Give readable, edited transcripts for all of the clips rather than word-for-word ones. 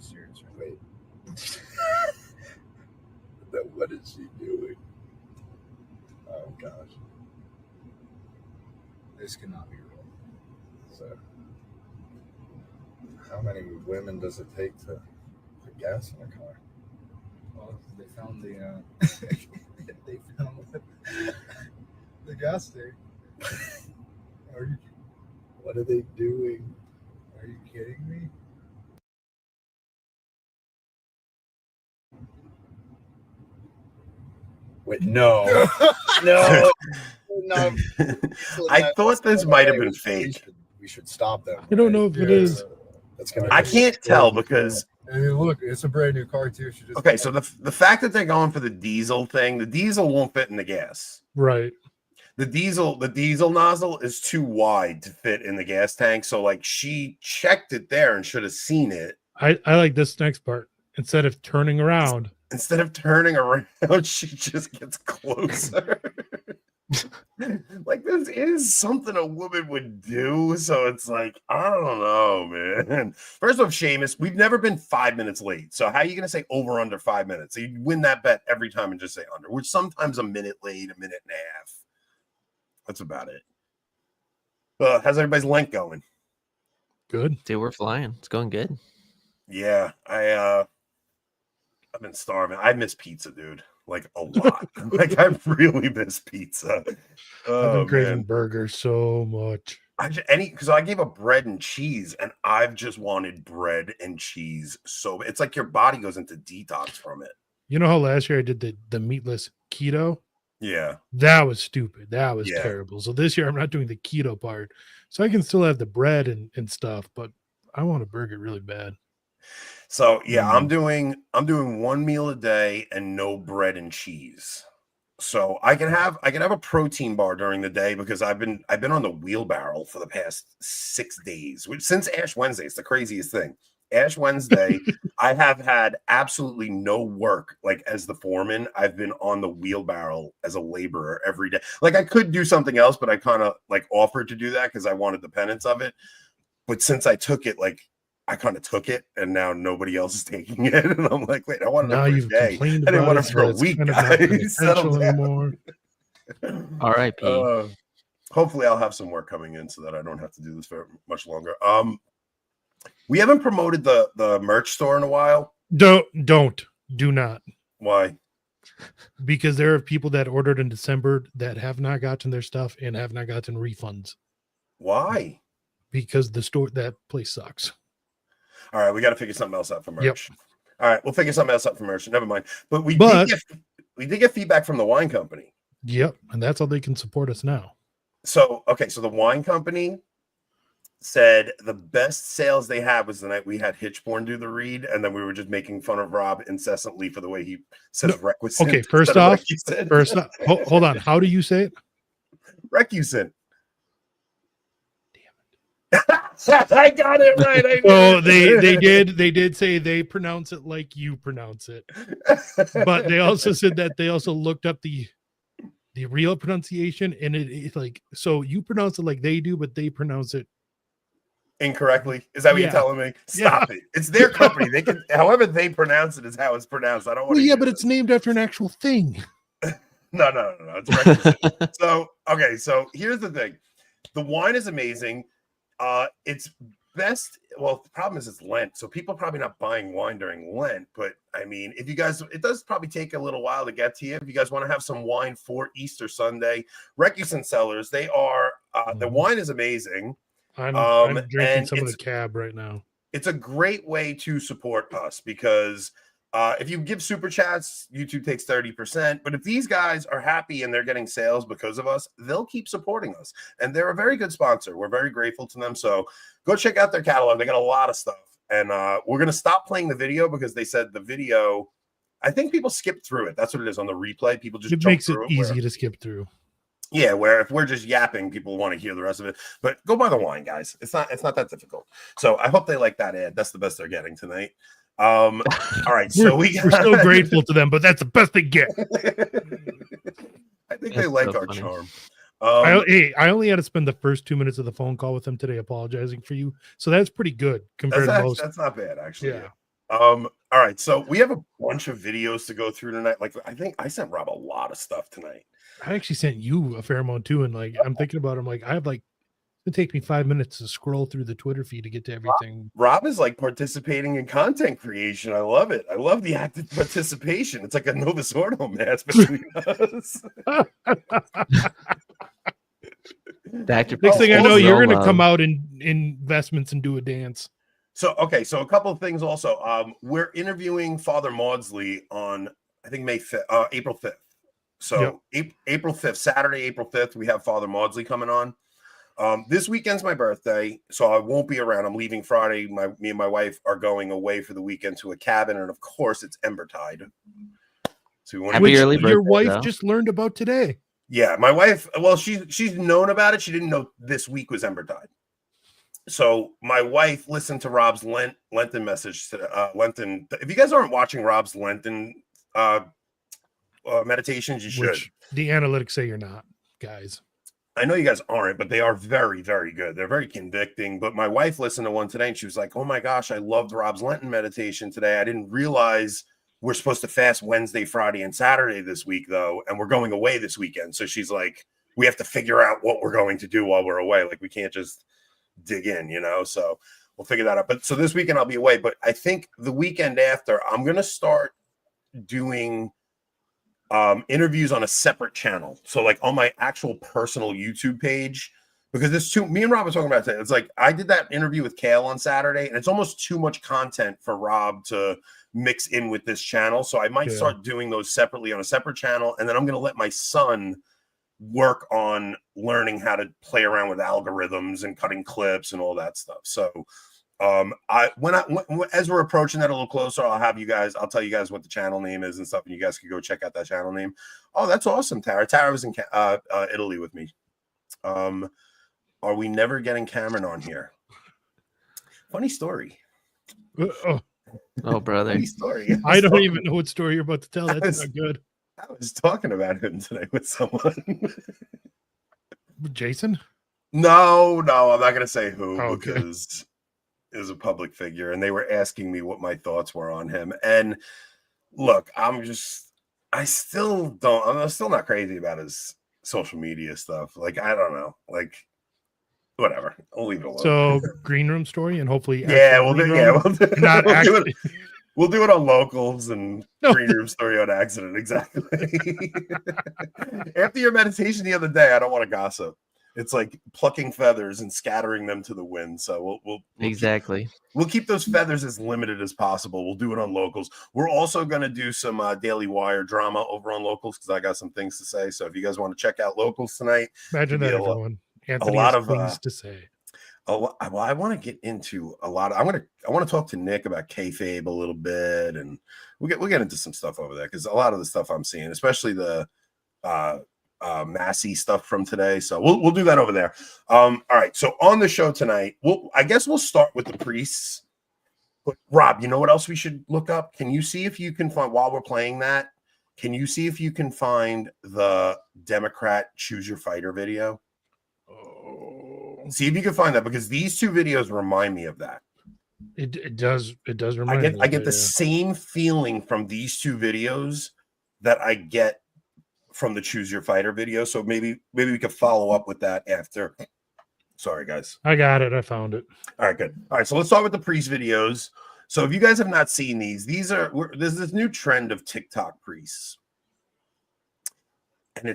Seriously, wait. What is she doing? Oh gosh, this cannot be real. So, how many women does it take to put gas in a car? Well, they found the the gas tank. What are they doing? Are you kidding me? Wait, no. No. I thought this might have been fake. We should stop them. I don't know if it is. That's gonna I can't tell because and look, it's a brand new car too. okay, so the fact that they're going for the diesel thing, the diesel won't fit in the gas. Right. The diesel nozzle is too wide to fit in the gas tank. So like she checked it there and should have seen it. I like this next part. Instead of turning around, she just gets closer. Like this is something a woman would do. So it's like, I don't know, man. First off, Seamus, we've never been 5 minutes late. So how are you going to say over under 5 minutes? So you win that bet every time and just say under, which sometimes a minute late, a minute and a half. That's about it. How's everybody's length going? Good. Dude, we're flying. It's going good. Yeah, I've been starving. I miss pizza, dude. Like a lot. Like I really miss pizza. I've been craving burgers so much. Because I gave up bread and cheese, and I've just wanted bread and cheese. So it's like your body goes into detox from it. You know how last year I did the meatless keto? Yeah. That was stupid. That was terrible. So this year I'm not doing the keto part. So I can still have the bread and stuff, but I want a burger really bad. So yeah, I'm doing one meal a day and no bread and cheese. So I can have a protein bar during the day because I've been on the wheelbarrow for the past 6 days, which since Ash Wednesday, it's the craziest thing. Ash Wednesday, I have had absolutely no work. Like as the foreman, I've been on the wheelbarrow as a laborer every day. Like I could do something else, but I kind of like offered to do that because I wanted the penance of it. But since I took it, like I kind of took it, and now nobody else is taking it, and I'm like, wait, I wanted it for a day. I didn't want it for a week. Settle down. R.I.P. Hopefully, I'll have some work coming in so that I don't have to do this for much longer. We haven't promoted the merch store in a while. Do not. Why? Because there are people that ordered in December that have not gotten their stuff and have not gotten refunds. Why? Because that place sucks. All right, we got to figure something else out for merch. Yep. All right, we'll figure something else out for merch. Never mind. But we did get feedback from the wine company. Yep, and that's how they can support us now. So the wine company said the best sales they had was the night we had Hitchborn do the read, and then we were just making fun of Rob incessantly for the way he says requisite. Okay, first off, hold on. How do you say it? Recusant. I got it right. So they did say they pronounce it like you pronounce it, but they also said that they also looked up the real pronunciation, and it's like, so you pronounce it like they do, but they pronounce it incorrectly. Is that what you're telling me? Stop it. It's their company. They can, however they pronounce it is how it's pronounced. I don't want to. But it's named after an actual thing. No. It's so here's the thing. The wine is amazing. It's best. Well, the problem is it's Lent, so people are probably not buying wine during Lent. But I mean, if you guys, it does probably take a little while to get to you. If you guys want to have some wine for Easter Sunday, Recusant Cellars, they are. The wine is amazing. I'm drinking some of the cab right now. It's a great way to support us because if you give super chats, YouTube takes 30%. But if these guys are happy and they're getting sales because of us, they'll keep supporting us. And they're a very good sponsor. We're very grateful to them. So go check out their catalog. They got a lot of stuff. And we're going to stop playing the video because they said the video, I think people skip through it. That's what it is on the replay. People just makes it easy to skip through. Yeah, where if we're just yapping, people want to hear the rest of it. But go buy the wine, guys. It's not that difficult. So I hope they like that ad. That's the best they're getting tonight. All right, so we're so grateful to them, but that's the best they get. I think they like our charm. I only had to spend the first 2 minutes of the phone call with them today apologizing for you, so that's pretty good compared to most. That's not bad, actually. Yeah. All right, so we have a bunch of videos to go through tonight. Like, I think I sent Rob a lot of stuff tonight. I actually sent you a fair amount too, and like I'm thinking about it, I'm like, I have like it'd take me 5 minutes to scroll through the Twitter feed to get to everything. Rob is like participating in content creation. I love it. I love the active participation. It's like a Novus Ordo mass between us. Next thing I know, you're gonna come out in investments and do a dance. So okay, so a couple of things also. We're interviewing Father Maudsley on I think April 5th. So April 5th, Saturday, April 5th, we have Father Maudsley coming on. This weekend's my birthday, so I won't be around. I'm leaving Friday. Me and my wife are going away for the weekend to a cabin, and of course, it's Embertide. So we want Which your wife just learned about today. Yeah, my wife. Well, she's known about it. She didn't know this week was Embertide. So my wife listened to Rob's Lenten message. Lenten. If you guys aren't watching Rob's Lenten meditations, you should. Which the analytics say you're not, guys. I know you guys aren't, but they are very, very good. They're very convicting. But my wife listened to one today and she was like, oh my gosh, I loved Rob's Lenten meditation today. I didn't realize we're supposed to fast Wednesday, Friday, and Saturday this week, though. And we're going away this weekend. So she's like, we have to figure out what we're going to do while we're away. Like, we can't just dig in, So we'll figure that out. But so this weekend I'll be away. But I think the weekend after, I'm going to start doing interviews on a separate channel. So like on my actual personal YouTube page, because me and Rob were talking about it. It's like I did that interview with Kale on Saturday, and it's almost too much content for Rob to mix in with this channel. So I might start doing those separately on a separate channel, and then I'm going to let my son work on learning how to play around with algorithms and cutting clips and all that stuff. So as we're approaching that a little closer, I'll tell you guys what the channel name is and stuff, and you guys can go check out that channel name. Oh, that's awesome, Tara. Tara was in Italy with me. Are we never getting Cameron on here? Funny story. Oh, brother. Funny story. I don't even know what story you're about to tell. That's not good. I was talking about him today with someone. Jason? No, I'm not going to say who because is a public figure, and they were asking me what my thoughts were on him. And look, I'm still not crazy about his social media stuff. Like, I don't know, like whatever. I'll leave it alone. So green room story, and hopefully, we'll do it on locals and green room story on accident. Exactly. After your meditation the other day, I don't want to gossip. It's like plucking feathers and scattering them to the wind. So we'll keep those feathers as limited as possible. We'll do it on locals. We're also going to do some Daily Wire drama over on locals because I got some things to say. So if you guys want to check out locals tonight, imagine that everyone. Anthony a lot has of things to say. Well, I want to get into a lot. I want to talk to Nick about kayfabe a little bit, and we'll get into some stuff over there because a lot of the stuff I'm seeing, especially the Massey stuff from today. So we'll do that over there. All right. So on the show tonight, I guess we'll start with the priests. But Rob, you know what else we should look up? Can you see if you can find while we're playing that? Can you see if you can find the Democrat Choose Your Fighter video? See if you can find that because these two videos remind me of that. It does remind me. I get the same feeling from these two videos that I get from the Choose Your Fighter video. So maybe we could follow up with that after. Sorry, guys. I got it. I found it. All right, good. All right, so let's start with the priest videos. So if you guys have not seen there's this new trend of TikTok priests. And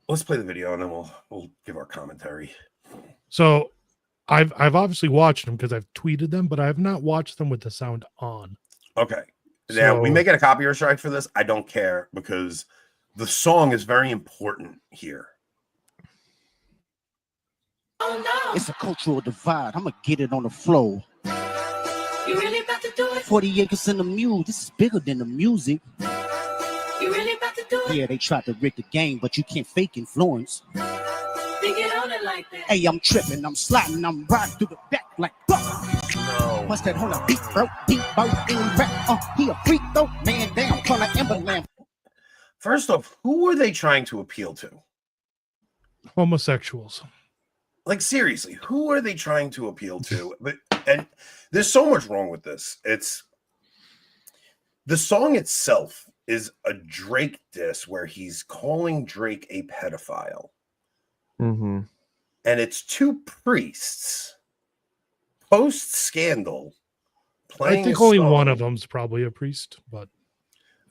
let's play the video and then we'll give our commentary. So I've obviously watched them because I've tweeted them, but I have not watched them with the sound on. Okay. Now we may get a copyright strike for this. I don't care because the song is very important here. Oh no. It's a cultural divide. I'm gonna get it on the flow. You really about to do it? 40 acres in the mule. This is bigger than the music. You really about to do it? Yeah, they tried to rig the game, but you can't fake influence. They get on it like that. Hey, I'm tripping, I'm sliding, I'm riding through the back like no. What's that? Hold up, beat bro, deep boat in rap. He a freak though, man down, call like Ember Lamb. First off, who are they trying to appeal to? Homosexuals. Like seriously, who are they trying to appeal to? But And there's so much wrong with this. It's the song itself is a Drake diss where he's calling Drake a pedophile. Mm-hmm. And it's two priests post scandal playing. I think only one of them's probably a priest, but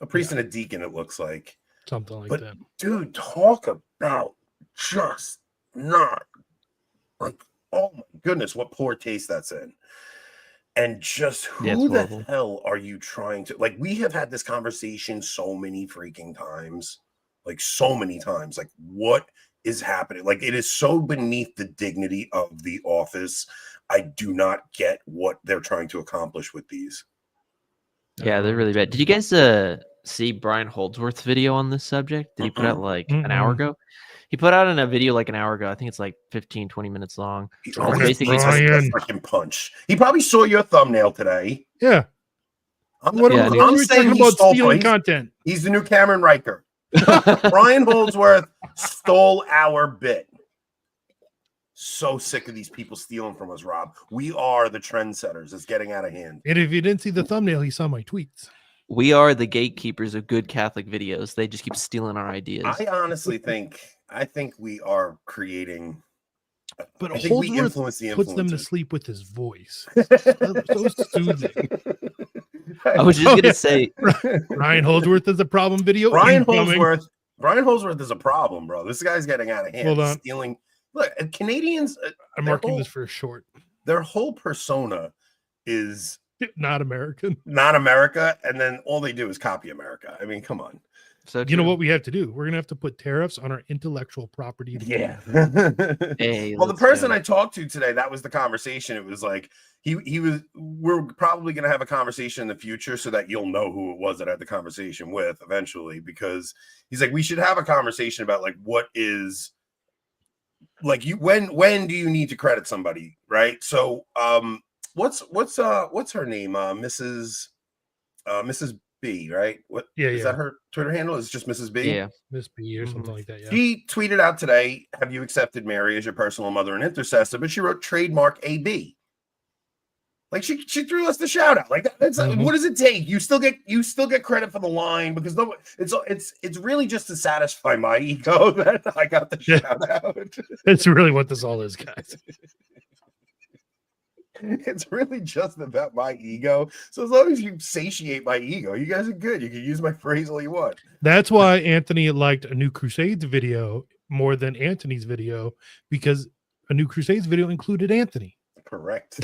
a priest and a deacon, it looks like. Something like but, that. Dude, talk about just not like, oh my goodness, what poor taste that's in. And just who the hell are you trying to, like, we have had this conversation so many freaking times, like so many times, like what is happening? Like, it is so beneath the dignity of the office. I do not get what they're trying to accomplish with these. Yeah, they're really bad. Did you guys see Brian Holdsworth's video on this subject? Did he put out like an hour ago? He put out in a video like an hour ago. I think it's like 15, 20 minutes long. Oh, basically a freaking punch. He probably saw your thumbnail today. Yeah. I'm saying he stole stealing content. He's the new Cameron Riker. Brian Holdsworth stole our bit. So sick of these people stealing from us, Rob. We are the trendsetters. It's getting out of hand. And if you didn't see the thumbnail, he saw my tweets. We are the gatekeepers of good Catholic videos. They just keep stealing our ideas. I honestly think we are creating. But I think we influence the puts them to sleep with his voice. So soothing. I was just gonna say, Brian Holdsworth is a problem video. Brian Holdsworth is a problem, bro. This guy's getting out of hand. Hold on. Stealing. Look, Canadians. I'm marking this for a short. Their whole persona is not American, not America, and then all they do is copy America. I mean, come on. So you know what we have to do? We're gonna have to put tariffs on our intellectual property. Yeah. Hey, well, the person I talked to today, that was the conversation. It was like we're probably gonna have a conversation in the future so that you'll know who it was that I had the conversation with eventually, because he's like, we should have a conversation about like what is like you when do you need to credit somebody, right? So what's her name? Mrs. B, right? What is that her Twitter handle? Is just Mrs. B? Yeah, Miss B or something like that. Yeah. She tweeted out today, "Have you accepted Mary as your personal mother and intercessor?" But she wrote trademark AB. Like she threw us the shout out. Like that's what does it take? You still get credit for the line because it's really just to satisfy my ego that I got the shout out. It's really what this all is, guys. It's really just about my ego. So as long as you satiate my ego, you guys are good. You can use my phrase all you want. That's why Anthony liked A New Crusades video more than Anthony's video, because A New Crusades video included Anthony. Correct.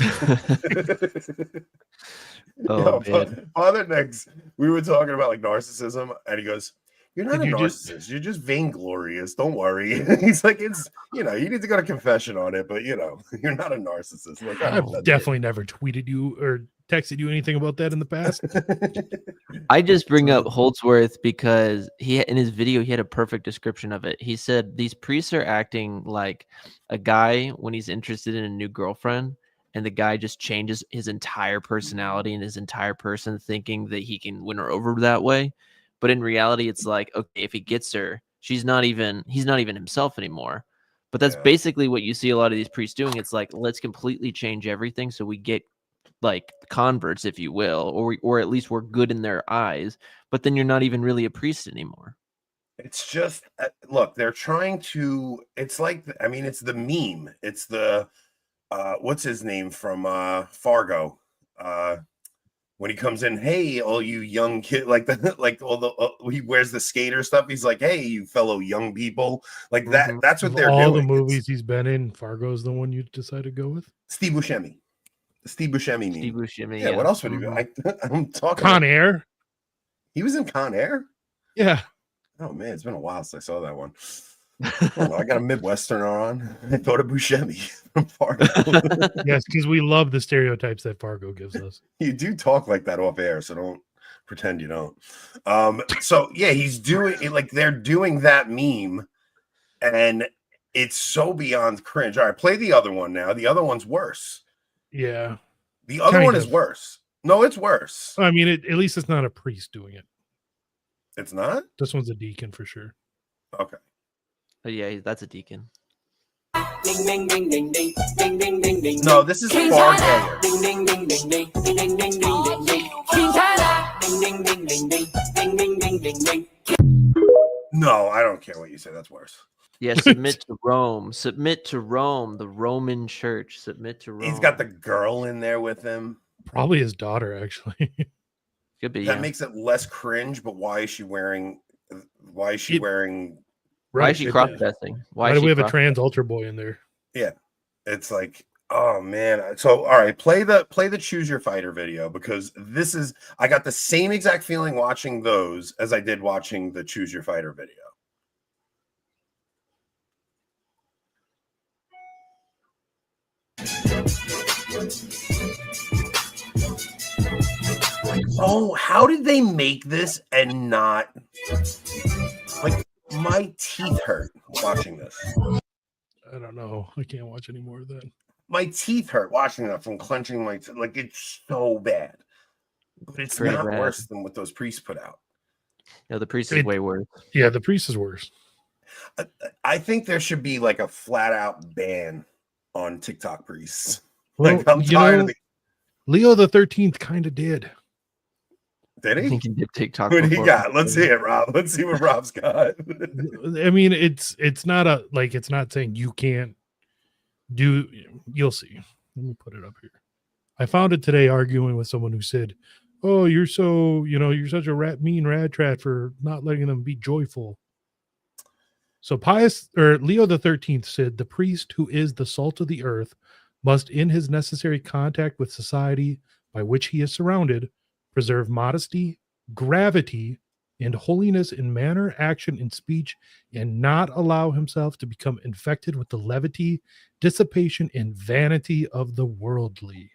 Father Next, we were talking about like narcissism, and he goes, "You're not a narcissist. You're just vainglorious. Don't worry." He's like, "It's you need to go to confession on it, but you're not a narcissist." Like, I've definitely never tweeted you or texted you anything about that in the past. I just bring up Holdsworth because in his video he had a perfect description of it. He said these priests are acting like a guy when he's interested in a new girlfriend, and the guy just changes his entire personality and his entire person, thinking that he can win her over that way. But in reality, it's like, okay, if he gets her, he's not even himself anymore. But that's basically what you see a lot of these priests doing. It's like, let's completely change everything so we get like converts, if you will, or at least we're good in their eyes. But then you're not even really a priest anymore. It's just look, they're trying to. It's like, I mean, it's the meme. It's the what's his name from Fargo. When he comes in, hey, all you young kid, like he wears the skater stuff. He's like, hey, you fellow young people, like that. That's what they're doing. All the movies he's been in, Fargo's the one you decided to go with. Steve Buscemi. Steve Buscemi. Steve Buscemi. Yeah. What else would he do? I'm talking. Con Air. He was in Con Air. Yeah. Oh man, it's been a while since I saw that one. I got a Midwesterner on. I thought of Buscemi from Fargo. Yes, because we love the stereotypes that Fargo gives us. You do talk like that off air, so don't pretend you don't. So yeah, he's doing it like they're doing that meme, and it's so beyond cringe. All right, play the other one now. The other one's worse. Yeah. The other one is worse. No, it's worse. I mean, at least it's not a priest doing it. It's not? This one's a deacon for sure. Okay. But yeah, that's a deacon. Ding ding ding ding ding ding ding ding ding. No, this is King far China. gayer. Ding ding ding ding ding ding ding ding ding ding. King China. Ding ding ding ding ding ding ding ding ding ding. No, I don't care what you say. That's worse. Yeah, submit to Rome. Submit to Rome, the Roman Church. Submit to Rome. He's got the girl in there with him. Probably his daughter, actually. Could be. That Yeah. makes it less cringe. But why is she wearing? Why is she wearing? Why is she it- cross-dressing? Why is do she we have a cross- trans altar boy in there? Yeah, it's like, oh man. So all right, play the choose your fighter video, because this is, I got the same exact feeling watching those as I did watching the choose your fighter video. Oh, how did they make this and not, like, my teeth hurt watching this. I don't know. I can't watch any more of that. My teeth hurt watching that from clenching my teeth. Like, it's so bad. But it's Pretty not bad. worse than what those priests put out. No, the priest is way worse. Yeah, the priest is worse. I think there should be like a flat out ban on TikTok priests. Well, Like, I'm you tired know, of the. Leo the 13th kind of did. Did I he? think he did TikTok. What do he before. got? Let's see it, Rob. Let's see what Rob's got. I mean, it's not a like, it's not saying you can't do. You'll see. Let me put it up here. I found it today arguing with someone who said, "Oh, you're so, you're such a mean rat trap for not letting them be joyful." So Leo the 13th said, "The priest, who is the salt of the earth, must, in his necessary contact with society by which he is surrounded, preserve modesty, gravity, and holiness in manner, action, and speech, and not allow himself to become infected with the levity, dissipation, and vanity of the worldly."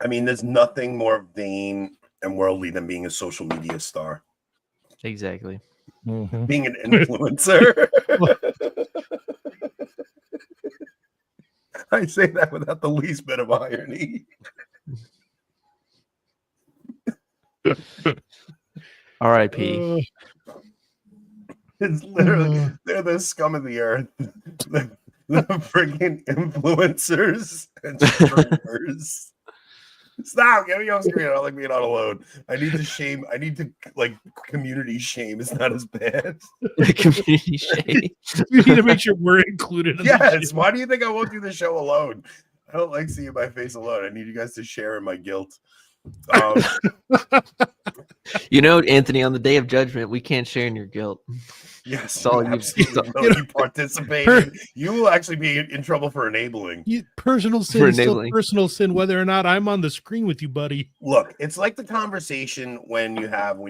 I mean, there's nothing more vain and worldly than being a social media star, Exactly. being an influencer. I say that without the least bit of irony. R.I.P. It's literally, they're the scum of the earth. The freaking influencers and streamers. Stop, get me off screen. I don't like being on alone. I need to like community shame. It's not as bad. Community shame. You need to make sure we're included in this Yes. shit. Why do you think I won't do the show alone? I don't like seeing my face alone. I need you guys to share in my guilt. Anthony, on the day of judgment, we can't share in your guilt. Yes, It's all you you- absolutely will. You participated. You will actually be in trouble for enabling. Personal sin For is still enabling. personal sin, whether or not I'm on the screen with you, buddy. Look, it's like the conversation when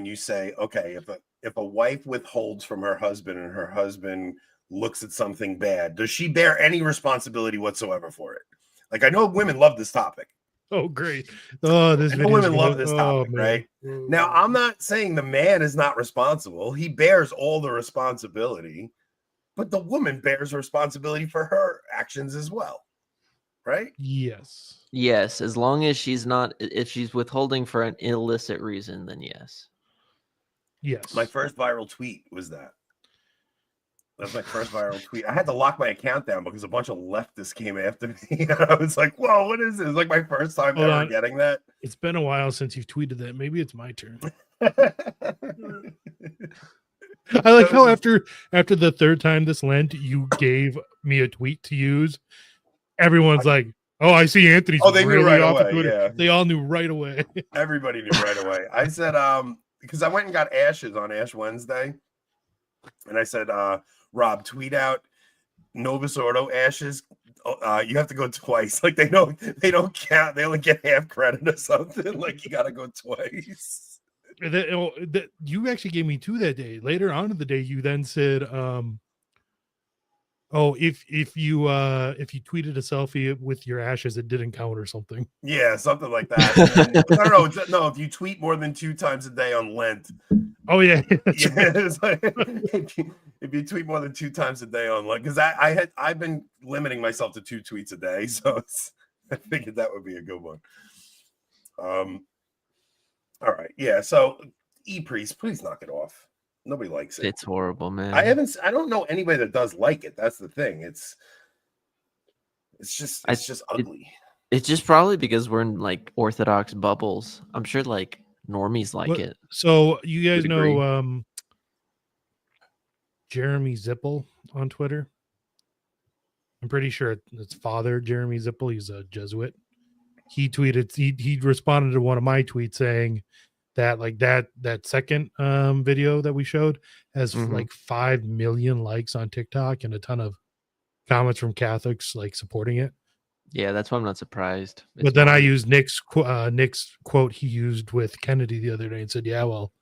you say, okay, if a wife withholds from her husband and her husband looks at something bad, does she bear any responsibility whatsoever for it? Like, I know women love this topic. Oh, great. Oh, this I know video. women love this topic, right? Now, I'm not saying the man is not responsible. He bears all the responsibility, but the woman bears responsibility for her actions as well, right? Yes. Yes, as long as if she's withholding for an illicit reason, then yes. Yes. My first viral tweet was that. That's my first viral tweet. I had to lock my account down because a bunch of leftists came after me. And I was like, whoa, what is this? It's like my first time Hold ever on. getting that. It's been a while since you've tweeted that. Maybe it's my turn. I like how after the third time this Lent, you gave me a tweet to use. Everyone's like, "Oh, I see Anthony's." Oh, they knew really right off of away, Twitter." yeah. They all knew right away. Everybody knew right away. I said, because I went and got ashes on Ash Wednesday. And I said, Rob, tweet out Novus Ordo ashes. You have to go twice. Like they don't count. They only get half credit or something. Like you got to go twice. You actually gave me two that day. Later on in the day, you then said, "Oh, if you tweeted a selfie with your ashes, it didn't count or something." Yeah, something like that. Then, no. If you tweet more than 2 times a day on Lent. Oh yeah. Yeah, it's like, if you tweet more than 2 times a day on Lent, because I've been limiting myself to 2 tweets a day, so I figured that would be a good one. All right, yeah. So, priest, please knock it off. Nobody likes it. It's horrible, man. I don't know anybody that does like it. That's the thing. It's just ugly. It's just probably because we're in like Orthodox bubbles. I'm sure like normies like it. So you guys Would agree. know Jeremy Zippel on Twitter? I'm pretty sure it's Father Jeremy Zippel. He's a Jesuit. He tweeted, he responded to one of my tweets saying that like that second video that we showed has like 5 million likes on TikTok and a ton of comments from Catholics like supporting it. Yeah, that's why I'm not surprised. But then I used Nick's quote he used with Kennedy the other day and said, yeah, well,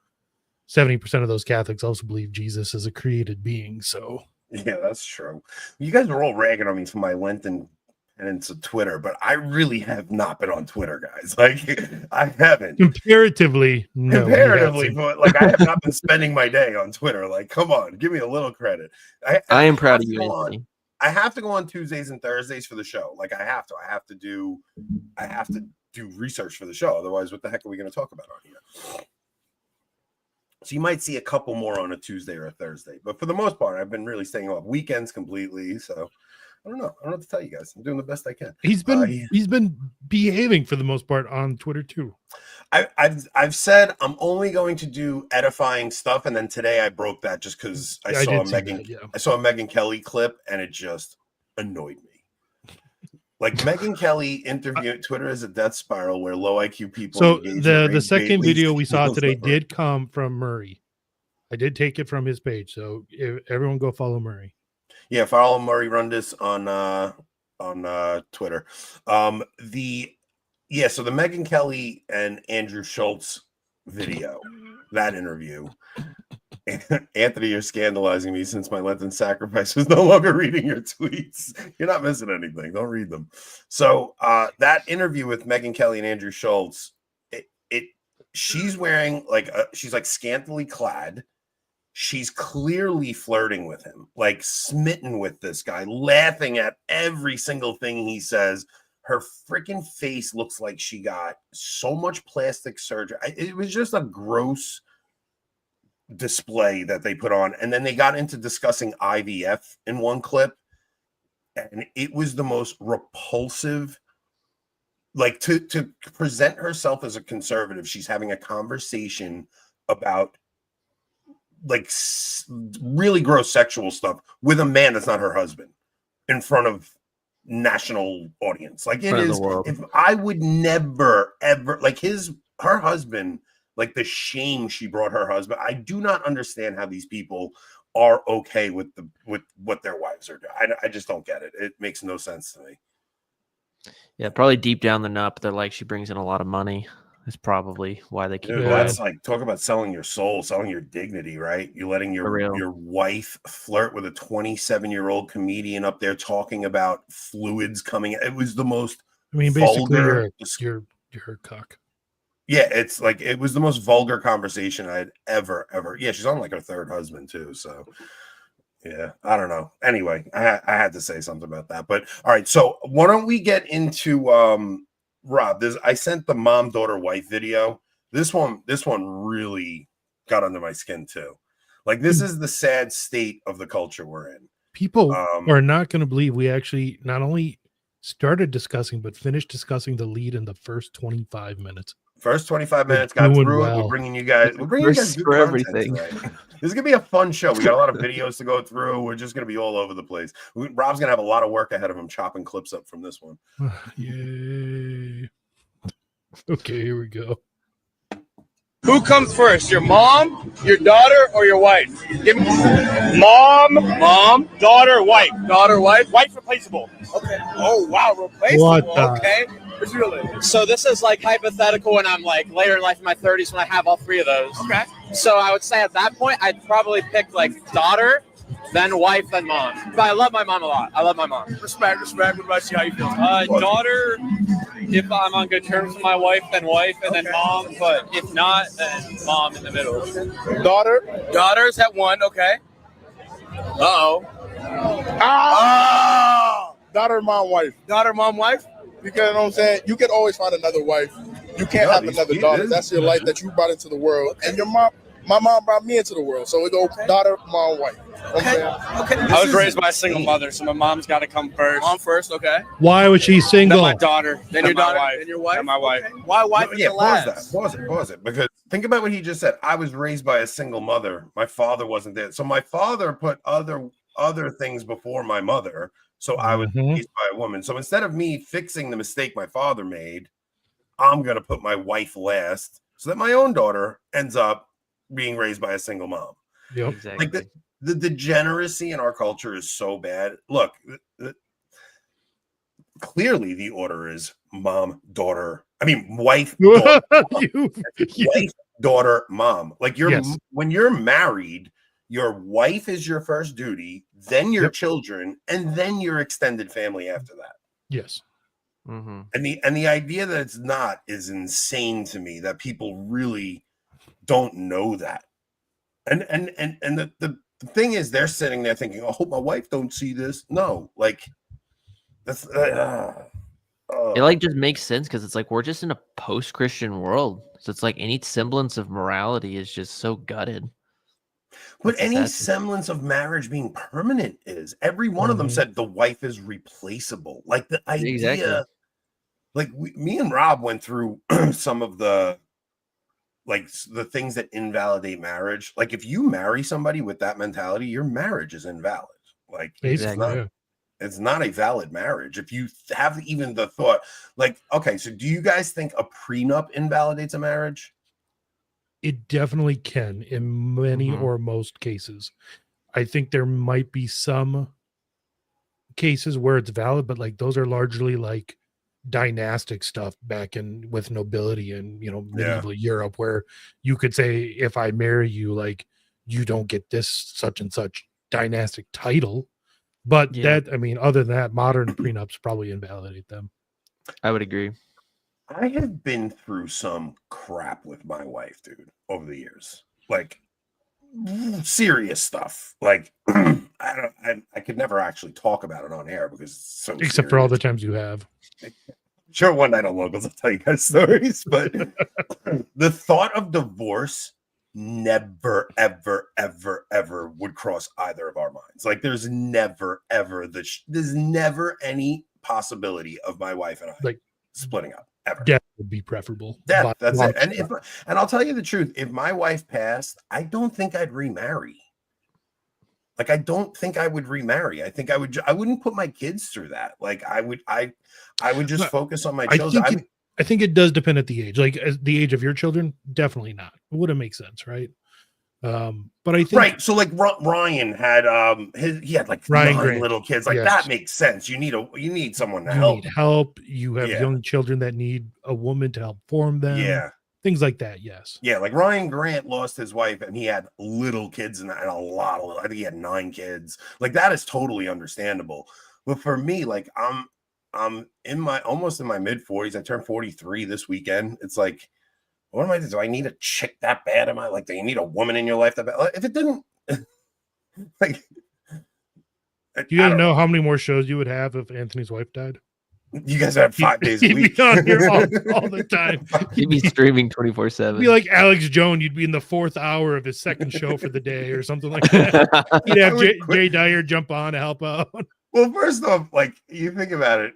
70% of those Catholics also believe Jesus is a created being. So yeah, that's true. You guys are all ragging on me for my Lenten penance of Twitter, but I really have not been on Twitter, guys. Like I haven't. Comparatively, but like I have not been spending my day on Twitter. Like, come on, give me a little credit. I am proud of you, Anthony. I have to go on Tuesdays and Thursdays for the show. Like I have to do research for the show. Otherwise, what the heck are we going to talk about on here? So you might see a couple more on a Tuesday or a Thursday, but for the most part, I've been really staying off weekends completely. So I don't know what to tell you guys. I'm doing the best I can. He's been behaving for the most part on Twitter too. I've said I'm only going to do edifying stuff, and then today I broke that just because I saw a Megyn Kelly clip, and it just annoyed me. Like Megyn Kelly interviewed Twitter is a death spiral where low IQ people. So the second video we saw today did come from Murray. I did take it from his page, so everyone go follow Murray. Yeah, follow Murray Rundis on Twitter. So the Megyn Kelly and Andrew Schultz video, that interview. Anthony, you're scandalizing me since my Lenten sacrifice was no longer reading your tweets. You're not missing anything. Don't read them. So that interview with Megyn Kelly and Andrew Schultz, she's wearing she's like scantily clad. She's clearly flirting with him, like smitten with this guy, laughing at every single thing he says. Her freaking face looks like she got so much plastic surgery. It was just a gross display that they put on. And then they got into discussing IVF in one clip. And it was the most repulsive, like to present herself as a conservative. She's having a conversation about like really gross sexual stuff with a man that's not her husband in front of national audience. Like it is, if I would never ever like her husband, like the shame she brought her husband. I do not understand how these people are okay with what their wives are doing. I just don't get it. It makes no sense to me. Yeah, probably deep down the nut, they're like, she brings in a lot of money. Is probably why they keep. Dude, that's like, talk about selling your soul, selling your dignity, right? You're letting your wife flirt with a 27-year-old comedian up there talking about fluids coming. It was the most. I mean, basically, you're her cock. Yeah, it's like it was the most vulgar conversation I'd ever. Yeah, she's on like her third husband too. So yeah, I don't know. Anyway, I had to say something about that. But all right, so why don't we get into Rob, I sent the mom, daughter, wife video. This one really got under my skin too. Like this is the sad state of the culture we're in. People are not going to believe we actually not only started discussing, but finished discussing the lead in the first 25 minutes. First 25 minutes got through it. We're bringing you guys good for everything. This is gonna be a fun show. We got a lot of videos to go through. We're just gonna be all over the place. Rob's gonna have a lot of work ahead of him chopping clips up from this one. Yay. Okay, here we go. Who comes first, your mom, your daughter, or your wife? Give me mom, daughter, wife. Daughter, wife. Wife replaceable. Okay. Oh, wow, replaceable. Okay. So this is like hypothetical when I'm like later in life in my 30s when I have all three of those. Okay. So I would say at that point, I'd probably pick like daughter, then wife, then mom. But I love my mom a lot. I love my mom. Respect. What about you? How you feel? Daughter, if I'm on good terms with my wife, then mom. But if not, then mom in the middle. Daughter's at one. Okay. Daughter, mom, wife. Daughter, mom, wife. You get what I'm saying? You can always find another wife. You can't have another daughter. That's your life that you brought into the world. And your mom, My mom brought me into the world, so we go daughter, mom, wife. You know what I'm saying? Okay. I was raised by a single mother, so my mom's got to come first. Mom first, okay. Why was she Then single? my daughter. Then your daughter. Wife. Then your wife. Then my wife. Okay. Why wife? No, yeah, pause it. Because think about what he just said. I was raised by a single mother. My father wasn't there, so my father put other things before my mother. So I was raised by a woman. So instead of me fixing the mistake my father made, I'm gonna put my wife last, so that my own daughter ends up being raised by a single mom. Yep. Exactly. Like the degeneracy in our culture is so bad. Look, clearly the order is mom, daughter. I mean, wife, daughter, wife, daughter, mom. Like when you're married, your wife is your first duty, then your children, and then your extended family after that. Yes. Mm-hmm. And the idea that it's not is insane to me, that people really don't know that. And the thing is, they're sitting there thinking, "I hope my wife don't see this." No, like that's It like just makes sense because it's like we're just in a post-Christian world, so it's like any semblance of morality is just so gutted. But any That's semblance of marriage being permanent is. Every one of them said the wife is replaceable. Like the idea, like me and Rob went through some of the things that invalidate marriage. Like if you marry somebody with that mentality, your marriage is invalid. Like it's not a valid marriage. If you have even the thought, like, okay, so do you guys think a prenup invalidates a marriage? It definitely can in many or most cases. I think there might be some cases where it's valid, but like those are largely like dynastic stuff back in with nobility and medieval Europe, where you could say, if I marry you, like you don't get this such and such dynastic title. But that, I mean, other than that, modern prenups probably invalidate them. I would agree. I have been through some crap with my wife, dude, over the years. Like serious stuff. Like I could never actually talk about it on air because it's so except serious. for all the times you have. Sure, one night on Locals I'll tell you guys stories, but the thought of divorce never, ever, ever, ever would cross either of our minds. Like there's never, ever there's never any possibility of my wife and I like splitting up. Ever. Death would be preferable. Death, that's it. And I'll tell you the truth, if my wife passed, I don't think I'd remarry. Like I don't think I would remarry. I think I wouldn't put my kids through that. Like I would just focus on my children. I think it does depend at the age. Like as the age of your children, definitely not. It wouldn't make sense, right? But I think so like Ryan had he had like Ryan 9 Grant. little kids. Like that makes sense. You need someone to help. Need help. You have young children that need a woman to help form them. Yeah. Things like that. Yes. Yeah, like Ryan Grant lost his wife and he had little kids and a lot of I think he had 9 kids. Like that is totally understandable. But for me, like I'm in my almost in my mid-40s. I turned 43 this weekend. It's like, what am I doing? Do I need a chick that bad? Am I like, do you need a woman in your life that bad? Like, if it didn't, like, do you guys know how many more shows you would have if Anthony's wife died? You guys have 5 days a week. He'd be on here all the time. He'd be streaming 24/7. Be like Alex Jones. You'd be in the 4th hour of his second show for the day or something like that. You'd have Jay Dyer jump on to help out. Well, first off, like you think about it,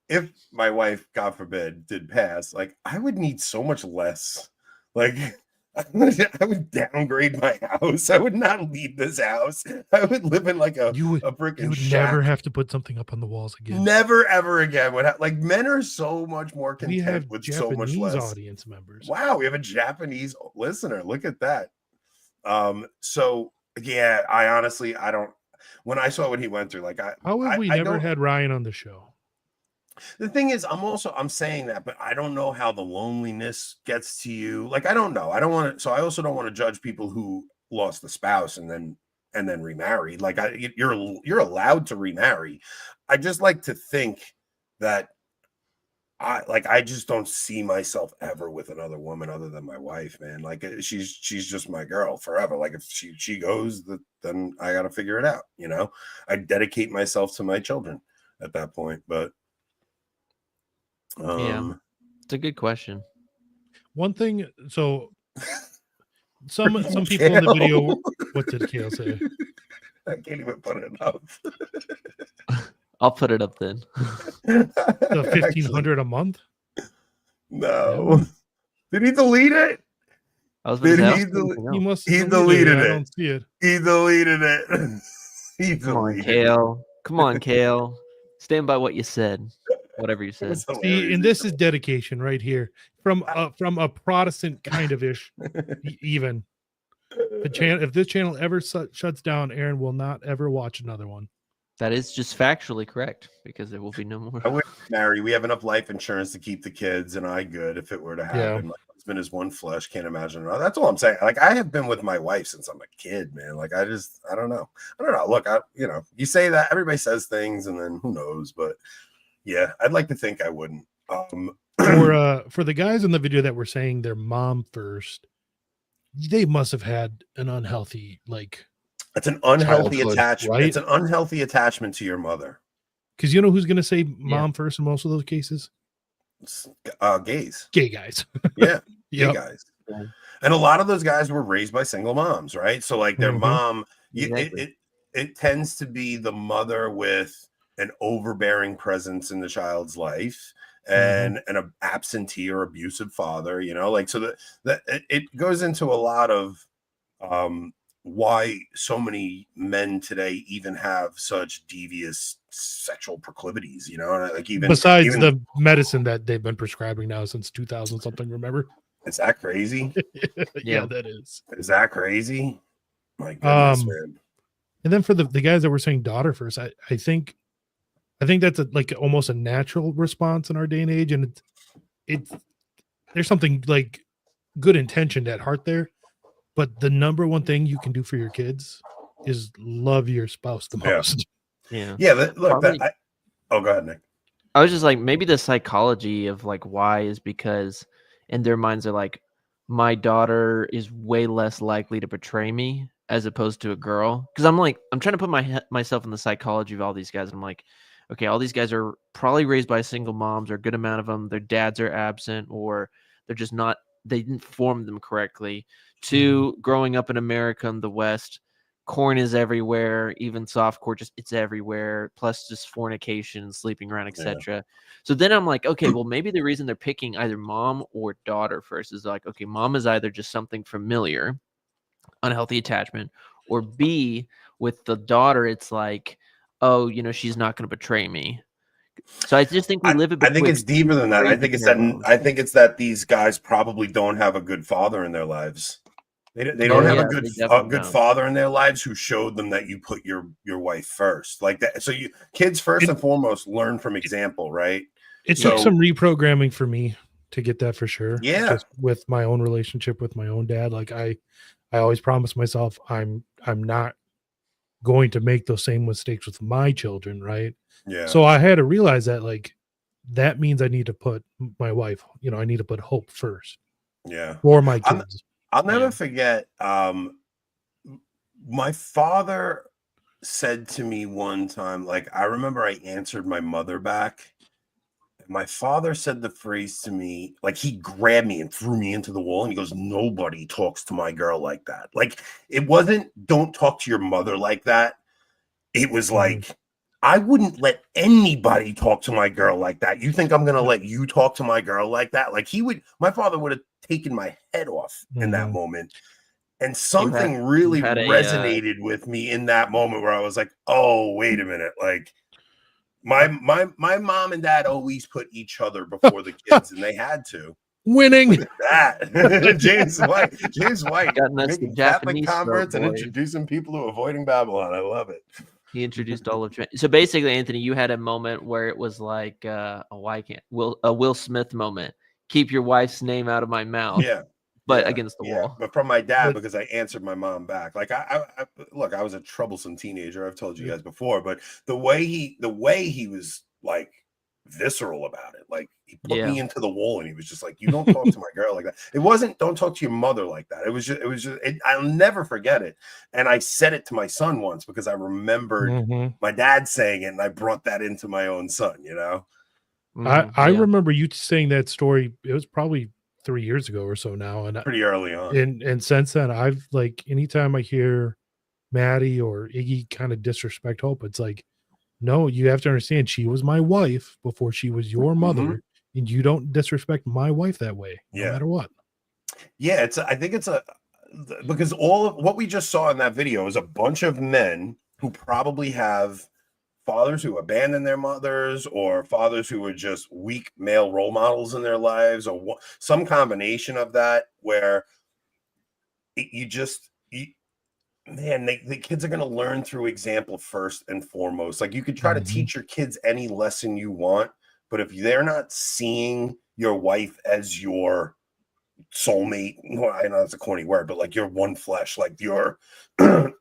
if my wife, God forbid, did pass, like I would need so much less. Like I would downgrade my house. I would not leave this house. I would live in like a freaking shack. Never have to put something up on the walls again. Never ever again. Like men are so much more content we have with Japanese so much less audience members. Wow, we have a Japanese listener. Look at that. So yeah, I honestly don't. When I saw what he went through, like how have we never had Ryan on the show? The thing is, I'm saying that, but I don't know how the loneliness gets to you. Like, I don't know. I don't want to. So I also don't want to judge people who lost the spouse and then remarried. Like, you're allowed to remarry. I just like to think that I just don't see myself ever with another woman other than my wife, man. Like she's just my girl forever. Like if she goes, then I got to figure it out. You know, I dedicate myself to my children at that point. But yeah, it's a good question. One thing, so some people in the video. What did Kale say? I can't even put it up. I'll put it up then. The 1,500 a month. No. Did he delete it? I was Did gonna he say, He must. He have deleted I it. don't see it. He deleted it. He come on, deleted Kale. Come on, Kale. Stand by what you said. Whatever you it. It said. was See, hilarious. and this is dedication right here from a Protestant kind of ish. Even the channel. If this channel ever shuts down, Aaron will not ever watch another one. That is just factually correct because there will be no more. I wish Mary, we have enough life insurance to keep the kids and I good if it were to happen. My husband is one flesh, can't imagine. That's all I'm saying. Like I have been with my wife since I'm a kid, man. Like I don't know. Look, you say that everybody says things and then who knows, but yeah, I'd like to think I wouldn't. For the guys in the video that were saying their mom first, they must have had an unhealthy it's an unhealthy childhood, attachment. right? It's an unhealthy attachment to your mother. Because you know who's going to say mom first in most of those cases? Gays. Gay guys. Yeah. Yep. Gay guys. And a lot of those guys were raised by single moms, right? So like their mom, it tends to be the mother with an overbearing presence in the child's life and an absentee or abusive father, so that it goes into a lot of why so many men today even have such devious sexual proclivities, like besides the medicine that they've been prescribing now since 2000 something. Remember? Is that crazy? Yeah, that is. Is that crazy? My goodness, man. And then for the guys that were saying daughter first, I think that's almost a natural response in our day and age, and it's there's something like good intentioned at heart there. But the number one thing you can do for your kids is love your spouse the most. Yeah. Yeah. Go ahead, Nick. I was just like, maybe the psychology of like why is because in their minds are like, my daughter is way less likely to betray me as opposed to a girl. Because I'm trying to put myself in the psychology of all these guys. And I'm like, okay, all these guys are probably raised by single moms, or a good amount of them. Their dads are absent, or they're just not. They didn't form them correctly. Two, growing up in America and the West, corn is everywhere, even softcore, it's everywhere, plus just fornication, sleeping around, etc. So then I'm like, okay, well, maybe the reason they're picking either mom or daughter first is like, okay, mom is either just something familiar, unhealthy attachment, or B, with the daughter, it's like, oh, she's not going to betray me. So I just think we live a bit. I think it's deeper than that. I think it's that these guys probably don't have a good father in their lives. They don't have a good father in their lives who showed them that you put your wife first, like that. So kids first and foremost learn from example, right? It took some reprogramming for me to get that for sure. Yeah, just with my own relationship with my own dad, like I always promise myself I'm not going to make those same mistakes with my children, right? Yeah. So I had to realize that that means I need to put my wife, I need to put hope first. Yeah. For my kids. I'll never forget. My father said to me one time, I remember I answered my mother back. My father said the phrase to me, he grabbed me and threw me into the wall, and he goes, "Nobody talks to my girl like that." It wasn't, "Don't talk to your mother like that." It was I wouldn't let anybody talk to my girl like that. You think I'm going to let you talk to my girl like that? My father would have taken my head off in that moment. And something really resonated with me in that moment where I was like, oh, wait a minute. My mom and dad always put each other before the kids, and they had to. Winning. That James White got making Catholic converts and introducing people to avoiding Babylon. I love it. He introduced all of. So basically, Anthony, you had a moment where it was like a Will Smith moment. Keep your wife's name out of my mouth. Yeah. But against the wall. But from my dad, because I answered my mom back. I was a troublesome teenager. I've told you guys before, but the way he was visceral about it, he put me into the wall, and he was just like, "You don't talk to my girl like that." It wasn't, "Don't talk to your mother like that." It was just. I'll never forget it. And I said it to my son once because I remembered my dad saying it, and I brought that into my own son. I remember you saying that story. It was probably 3 years ago or so now, and Pretty early on. and since then, I've like anytime I hear Maddie or Iggy kind of disrespect Hope, it's like, no, you have to understand she was my wife before she was your mother, and you don't disrespect my wife that way, no matter what. Yeah, I think it's because all of what we just saw in that video is a bunch of men who probably have fathers who abandon their mothers, or fathers who are just weak male role models in their lives, or some combination of that, where man, the kids are going to learn through example first and foremost. Like, you could try to teach your kids any lesson you want, but if they're not seeing your wife as your soulmate, well, I know that's a corny word, but like your one flesh, like your main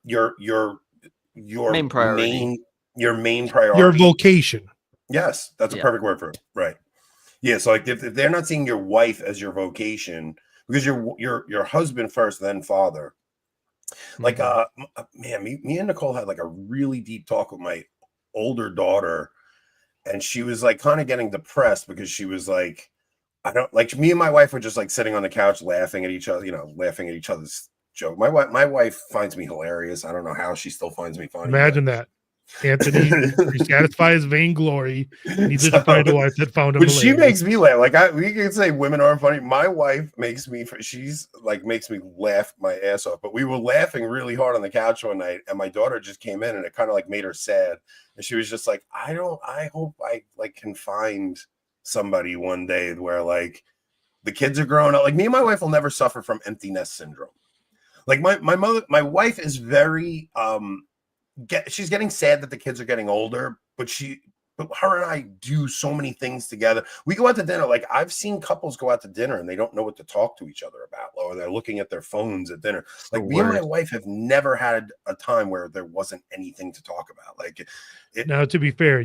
priority, your main priority, your vocation. Yes, that's a perfect word for it. Right. Yeah. So like if they're not seeing your wife as your vocation, because your husband first, then father. Like man, me and Nicole had like a really deep talk with my older daughter, and she was like kind of getting depressed because she was like, I don't like, me and my wife were just like sitting on the couch laughing at each other, laughing at each other's joke. My wife finds me hilarious. I don't know how she still finds me funny. Imagine that. Anthony, to satisfy his vainglory, needed to find a wife that found him. But she makes me laugh. Like we can say women aren't funny. My wife makes me laugh my ass off. But we were laughing really hard on the couch one night, and my daughter just came in, and it kind of like made her sad. And she was just like, I hope I like can find somebody one day where like the kids are growing up. Like, me and my wife will never suffer from empty nest syndrome. Like my wife is very she's getting sad that the kids are getting older, but her and I do so many things together. We go out to dinner. Like, I've seen couples go out to dinner and they don't know what to talk to each other about, or they're looking at their phones at dinner. Like, me and my wife have never had a time where there wasn't anything to talk about. Like, now, to be fair,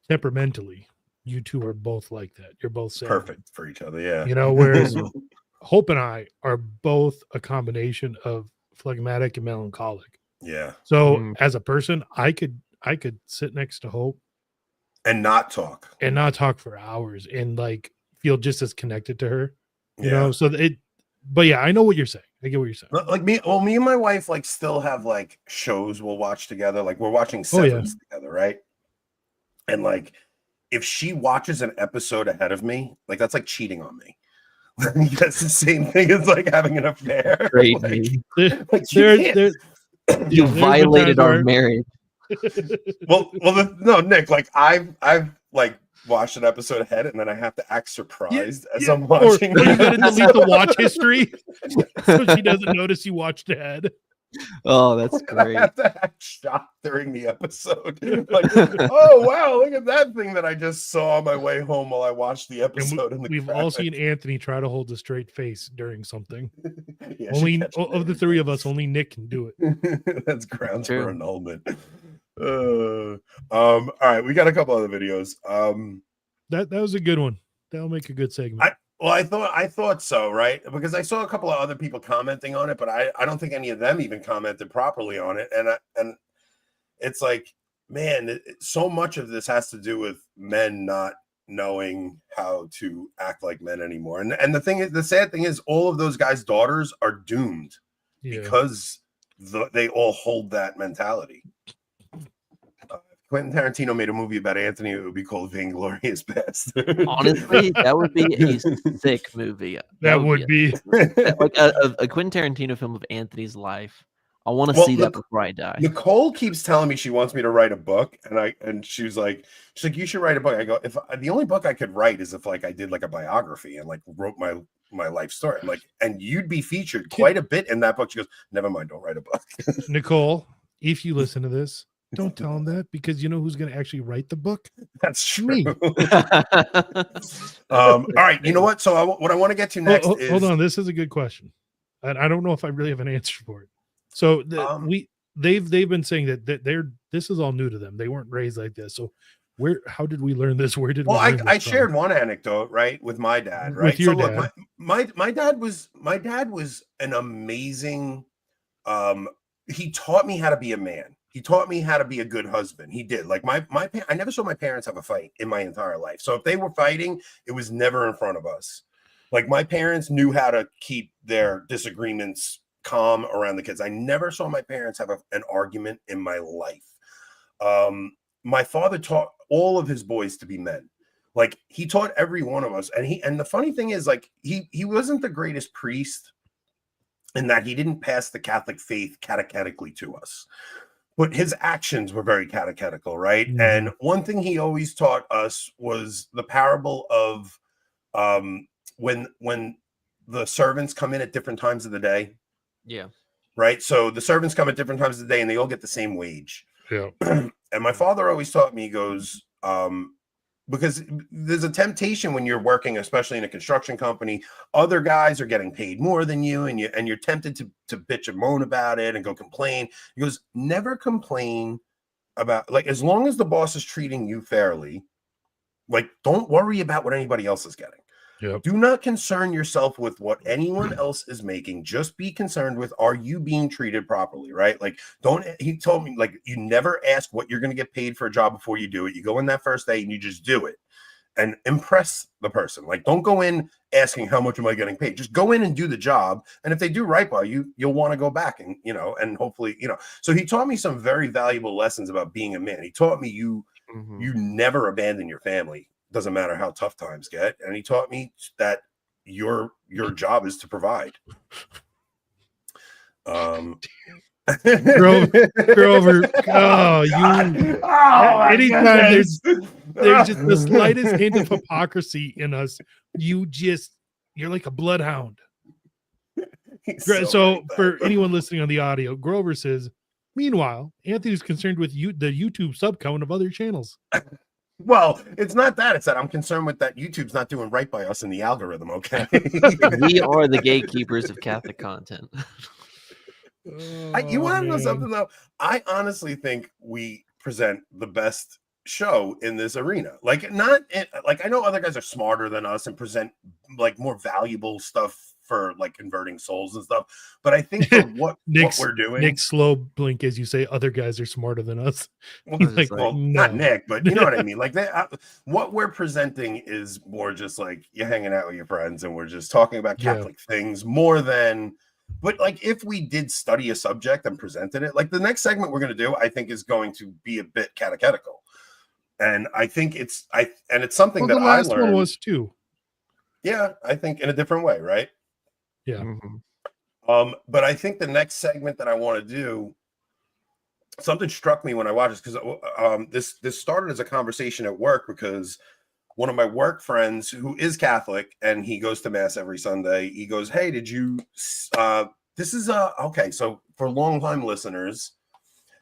temperamentally, you two are both like that. You're both perfect for each other. Yeah. Whereas Hope and I are both a combination of phlegmatic and melancholic. Yeah. So as a person, I could sit next to Hope and not talk for hours and like feel just as connected to her, you know? So but yeah, I know what you're saying. I get what you're saying. Like me and my wife like still have like shows we'll watch together. Like, we're watching Severance together, right? And like, if she watches an episode ahead of me, like, that's like cheating on me. That's the same thing as like having an affair. Great. You violated our marriage. No, Nick. Like, I've like watched an episode ahead, and then I have to act surprised as I'm watching. Or you gotta delete the watch history so she doesn't notice you watched ahead. Oh, that's great. I have to act shocked during the episode. Like, oh wow, look at that thing that I just saw on my way home while I watched the episode. We've all seen Anthony try to hold a straight face during something. Only of the three of us, only Nick can do it. That's grounds for annulment. All right, we got a couple other videos. That was a good one. That'll make a good segment. I thought so, right? Because I saw a couple of other people commenting on it, but I don't think any of them even commented properly on it. And it's like, man, so much of this has to do with men not knowing how to act like men anymore. And the sad thing is, all of those guys' daughters are doomed because they all hold that mentality. Quentin Tarantino made a movie about Anthony. It would be called Vainglorious Bastard. Honestly, that would be a sick movie. That would be like a Quentin Tarantino film of Anthony's life. I want to see that before I die. Nicole keeps telling me she wants me to write a book, and she's like, you should write a book. I go, if the only book I could write is if like I did like a biography and like wrote my life story. I'm like, and you'd be featured quite a bit in that book. She goes, never mind, don't write a book. Nicole, if you listen to this, don't tell him that, because you know who's going to actually write the book? That's true. All right. You know what? So what I want to get to next is... Hold on. This is a good question. And I don't know if I really have an answer for it. So they've been saying that this is all new to them. They weren't raised like this. So how did we learn this? Where did we learn this I shared one anecdote, right, with my dad, right? With your dad. Look, my dad was an amazing he taught me how to be a man. He taught me how to be a good husband. He did. Like I never saw my parents have a fight in my entire life. So if they were fighting, it was never in front of us. Like my parents knew how to keep their disagreements calm around the kids. I never saw my parents have an argument in my life. My father taught all of his boys to be men. Like he taught every one of us. And the funny thing is, like, he wasn't the greatest priest in that he didn't pass the Catholic faith catechetically to us, but his actions were very catechetical, right? Mhm. And one thing he always taught us was the parable of when the servants come in at different times of the day. Yeah. Right. So the servants come at different times of the day and they all get the same wage. Yeah. And my father always taught me, he goes, because there's a temptation when you're working, especially in a construction company, other guys are getting paid more than you, and you're tempted to bitch and moan about it and go complain. He goes, never complain about, like, as long as the boss is treating you fairly, like, don't worry about what anybody else is getting. Yep. Do not concern yourself with what anyone else is making. Just be concerned with, are you being treated properly, right? Like, he told me, like, you never ask what you're going to get paid for a job before you do it. You go in that first day and you just do it and impress the person. Like, don't go in asking how much am I getting paid? Just go in and do the job. And if they do right by you, you'll want to go back and, and hopefully, so he taught me some very valuable lessons about being a man. He taught me you never abandon your family. Doesn't matter how tough times get. And he taught me that your job is to provide. Grover, anytime there's just the slightest hint of hypocrisy in us, you're like a bloodhound. So for anyone listening on the audio, Grover says, meanwhile, Anthony's concerned with the YouTube sub count of other channels. Well, it's not that. It's that I'm concerned with that YouTube's not doing right by us in the algorithm, okay? We are the gatekeepers of Catholic content. You want to know something, though? I honestly think we present the best show in this arena. Like, I know other guys are smarter than us and present, like, more valuable stuff for, like, converting souls and stuff. But I think for what we're doing... Nick, slow blink as you say other guys are smarter than us. Well, not Nick, but you know what I mean? Like, what we're presenting is more just like you're hanging out with your friends and we're just talking about Catholic things more than... But, like, if we did study a subject and presented it, like, the next segment we're going to do, I think is going to be a bit catechetical. And I think it's something that I learned. The last one was too. Yeah, I think in a different way, right? Yeah. But I think the next segment that I want to do, something struck me when I watched this, because this started as a conversation at work, because one of my work friends who is Catholic and he goes to mass every Sunday, he goes, hey, did you this is okay, so for long time listeners,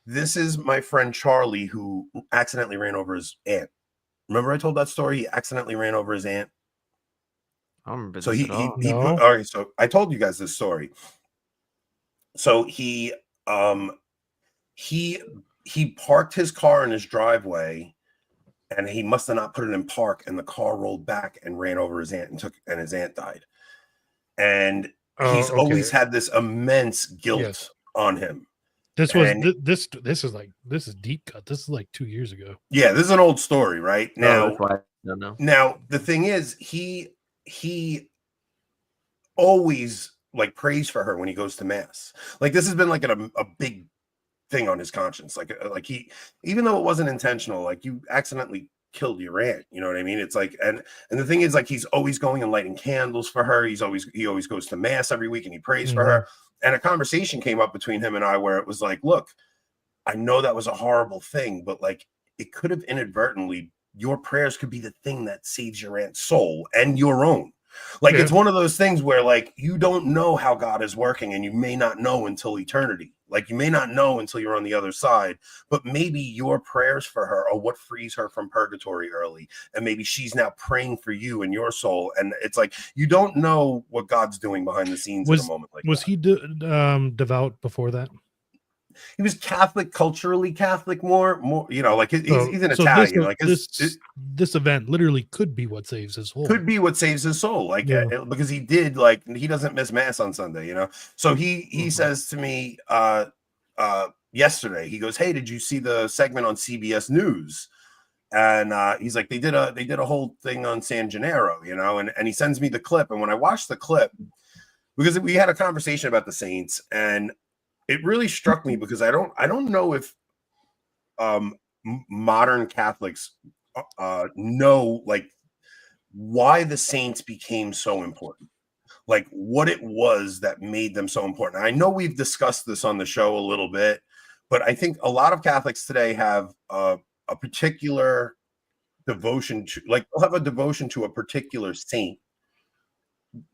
this is my friend Charlie who accidentally ran over his aunt. Remember I told that story? He accidentally ran over his aunt. I don't remember so this he at all. all right, so I told you guys this story. So he parked his car in his driveway and he must have not put it in park, and the car rolled back and ran over his aunt and his aunt died. And he's always had this immense guilt on him. This is deep cut. This is like 2 years ago. Yeah, this is an old story, right? Now, that's why I don't know. Now the thing is, he always, like, prays for her when he goes to mass. Like, this has been like a big thing on his conscience. Like he, even though it wasn't intentional, like, you accidentally killed your aunt, you know what I mean? It's like, and the thing is, like, he's always going and lighting candles for her. He always goes to mass every week and he prays for her. And a conversation came up between him and I where it was like, look, I know that was a horrible thing, but, like, it could have inadvertently, your prayers could be the thing that saves your aunt's soul and your own. Like, it's one of those things where, like, you don't know how God is working, and you may not know until eternity. Like, you may not know until you're on the other side, but maybe your prayers for her are what frees her from purgatory early. And maybe she's now praying for you and your soul. And it's like, you don't know what God's doing behind the scenes at a moment like that. Was he devout before that? He was Catholic, culturally Catholic, more, like he's an Italian. Like, this event literally could be what saves his soul. Could be what saves his soul, like, because he did, like, he doesn't miss mass on Sunday, So he says to me yesterday, he goes, "Hey, did you see the segment on CBS News?" And he's like, they did a whole thing on San Gennaro, you know, and he sends me the clip. And when I watched the clip, because we had a conversation about the saints, and it really struck me because I don't know if modern Catholics know like why the saints became so important, like what it was that made them so important. I know we've discussed this on the show a little bit, but I think a lot of Catholics today have a particular devotion to, like, they'll have a devotion to a particular saint,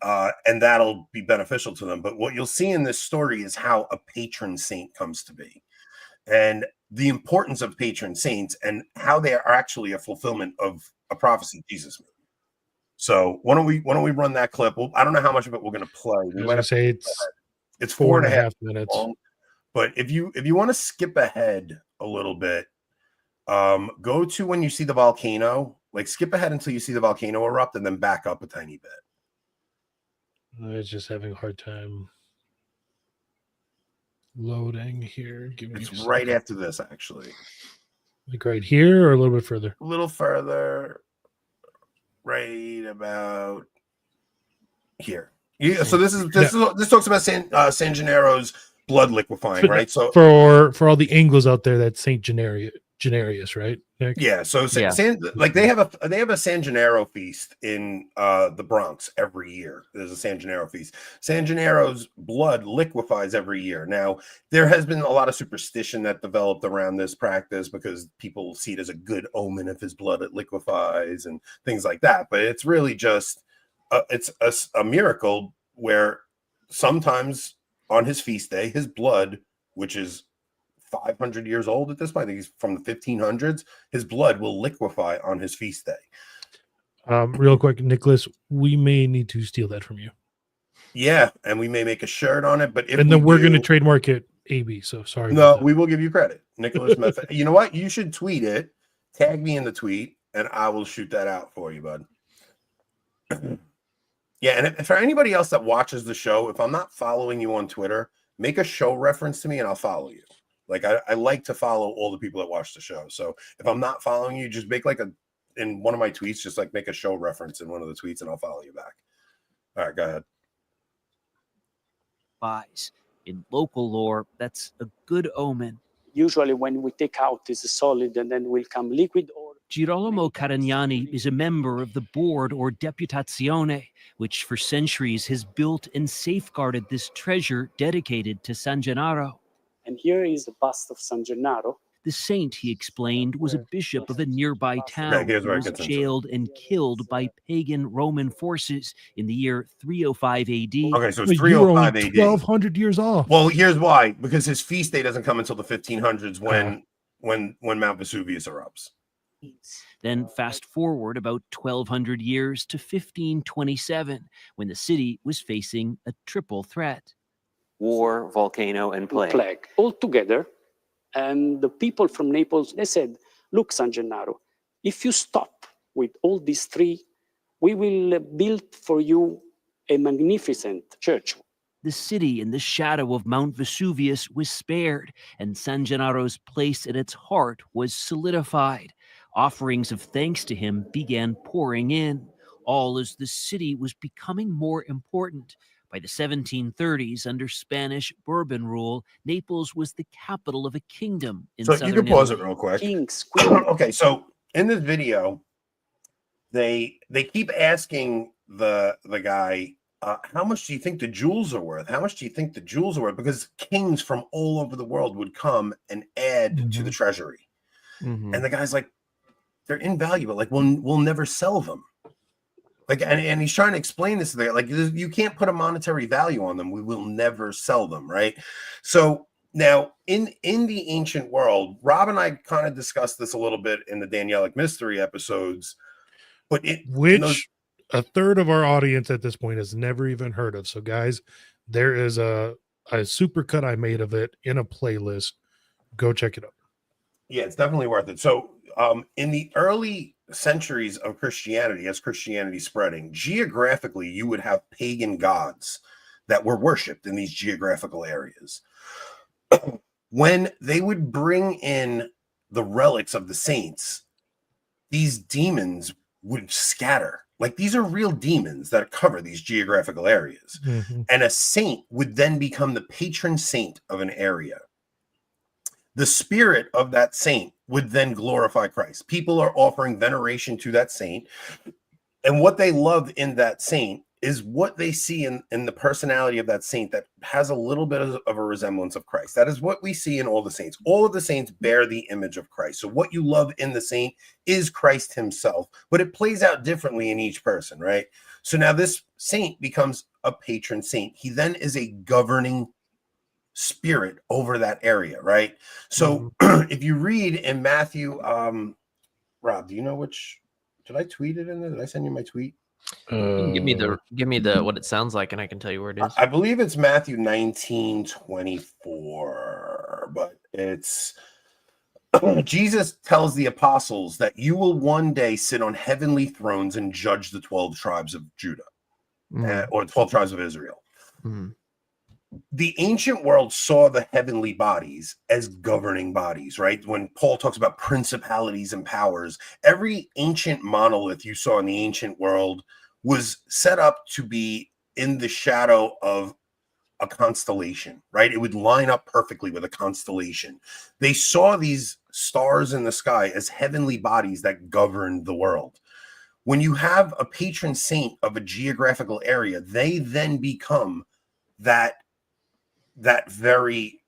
and that'll be beneficial to them. But what you'll see in this story is how a patron saint comes to be, and the importance of patron saints, and how they are actually a fulfillment of a prophecy Jesus made. So why don't we run that clip? Well, I don't know how much of it we're going to play. I was gonna say it's 4.5 minutes. long, but if you want to skip ahead a little bit, go to when you see the volcano. Like, skip ahead until you see the volcano erupt, and then back up a tiny bit. It's just having a hard time loading here. Give me It's a right second. after this, actually. Like right here or a little bit further? A little further, right about here. Yeah. So this talks about San Gennaro's blood liquefying, right? So for all the Anglos out there, that's Saint Genarius, right, Nick? yeah. So they have a San Gennaro feast in the Bronx every year. There's a San Gennaro feast. San Gennaro's blood liquefies every year. Now, there has been a lot of superstition that developed around this practice because people see it as a good omen if his blood liquefies and things like that. But it's really just it's a miracle where sometimes on his feast day, his blood, which is 500 years old at this point, I think he's from the 1500s, his blood will liquefy on his feast day. Real quick, Nicholas, we may need to steal that from you. Yeah, and we may make a shirt on it, but if we're going to trademark it AB. So sorry. No, we will give you credit, Nicholas. You know what? You should tweet it. Tag me in the tweet, and I will shoot that out for you, bud. Yeah, and if for anybody else that watches the show, if I'm not following you on Twitter, make a show reference to me, and I'll follow you. Like, I like to follow all the people that watch the show. So if I'm not following you, just make in one of my tweets, just like make a show reference in one of the tweets, and I'll follow you back. All right, go ahead. In local lore, that's a good omen. Usually when we take out this solid and then will come liquid. Or Girolamo Carignani is a member of the board or Deputazione, which for centuries has built and safeguarded this treasure dedicated to San Gennaro. And here is the bust of San Gennaro. The saint, he explained, was a bishop of a nearby town who was jailed and killed by pagan Roman forces in the year 305 AD. Okay, so it's 305 AD. 1,200 years off. Well, here's why. Because his feast day doesn't come until the 1500s when Mount Vesuvius erupts. Then fast forward about 1,200 years to 1527, when the city was facing a triple threat. War, volcano, and plague. All together. And the people from Naples, they said, look, San Gennaro, if you stop with all these three, we will build for you a magnificent church. The city in the shadow of Mount Vesuvius was spared, and San Gennaro's place at its heart was solidified. Offerings of thanks to him began pouring in, all as the city was becoming more important. By the 1730s, under Spanish Bourbon rule, Naples was the capital of a kingdom in southern you can pause Italy. it real quick. Kings, Okay, so in this video, they keep asking the guy, how much do you think the jewels are worth? How much do you think the jewels are worth? Because kings from all over the world would come and add to the treasury. And the guy's like, they're invaluable. Like, we'll never sell them. Like, and he's trying to explain this to the guy, like, you can't put a monetary value on them. We will never sell them, right? So now in the ancient world, Rob and I kind of discussed this a little bit in the Danielic Mystery episodes, but a third of our audience at this point has never even heard of. So guys, there is a supercut I made of it in a playlist. Go check it out. Yeah, it's definitely worth it. So in the early centuries of Christianity, as Christianity spreading, geographically, you would have pagan gods that were worshipped in these geographical areas. When they would bring in the relics of the saints, these demons would scatter. Like, these are real demons that cover these geographical areas. Mm-hmm. And a saint would then become the patron saint of an area. The spirit of that saint would then glorify Christ. People are offering veneration to that saint. And what they love in that saint is what they see in the personality of that saint that has a little bit of a resemblance of Christ. That is what we see in all the saints. All of the saints bear the image of Christ. So what you love in the saint is Christ himself, but it plays out differently in each person, right? So now this saint becomes a patron saint. He then is a governing spirit over that area, right? So if you read in Matthew, Rob, do you know which? Did I tweet it in there? Did I send you my tweet? You can give me the what it sounds like, and I can tell you where it is. I believe it's Matthew 19:24, but it's Jesus tells the apostles that you will one day sit on heavenly thrones and judge the 12 tribes of Judah, or 12 tribes of Israel. The ancient world saw the heavenly bodies as governing bodies, right? When Paul talks about principalities and powers, every ancient monolith you saw in the ancient world was set up to be in the shadow of a constellation, right? It would line up perfectly with a constellation. They saw these stars in the sky as heavenly bodies that governed the world. When you have a patron saint of a geographical area, they then become that very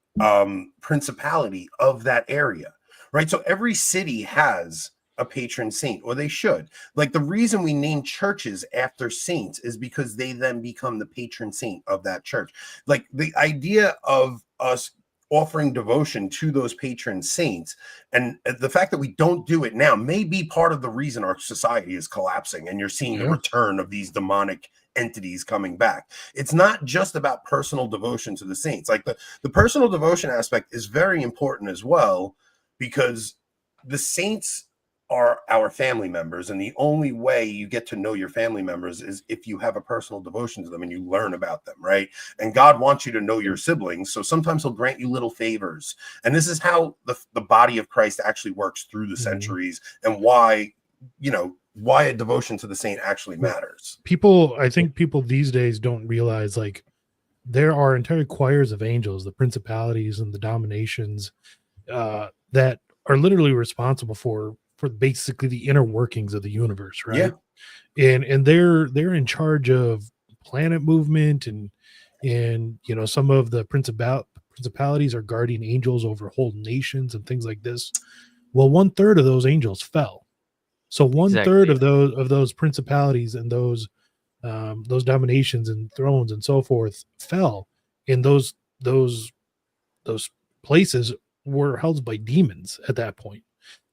principality of that area, right? So every city has a patron saint, or they should. Like, the reason we name churches after saints is because they then become the patron saint of that church. Like, the idea of us offering devotion to those patron saints, and the fact that we don't do it now may be part of the reason our society is collapsing, and you're seeing the return of these demonic entities coming back. It's not just about personal devotion to the saints. Like, the personal devotion aspect is very important as well, because the saints are our family members, and the only way you get to know your family members is if you have a personal devotion to them and you learn about them, right? And God wants you to know your siblings, so sometimes he'll grant you little favors. And this is how the body of Christ actually works through the centuries, and why a devotion to the saint actually matters. I think people these days don't realize, like, there are entire choirs of angels, the principalities and the dominations, that are literally responsible for basically the inner workings of the universe, right? And they're in charge of planet movement, and some of the principalities are guardian angels over whole nations and things like this. Well, 1/3 of those angels fell. So 1/3 of those principalities and those dominations and thrones and so forth fell, and those places were held by demons at that point.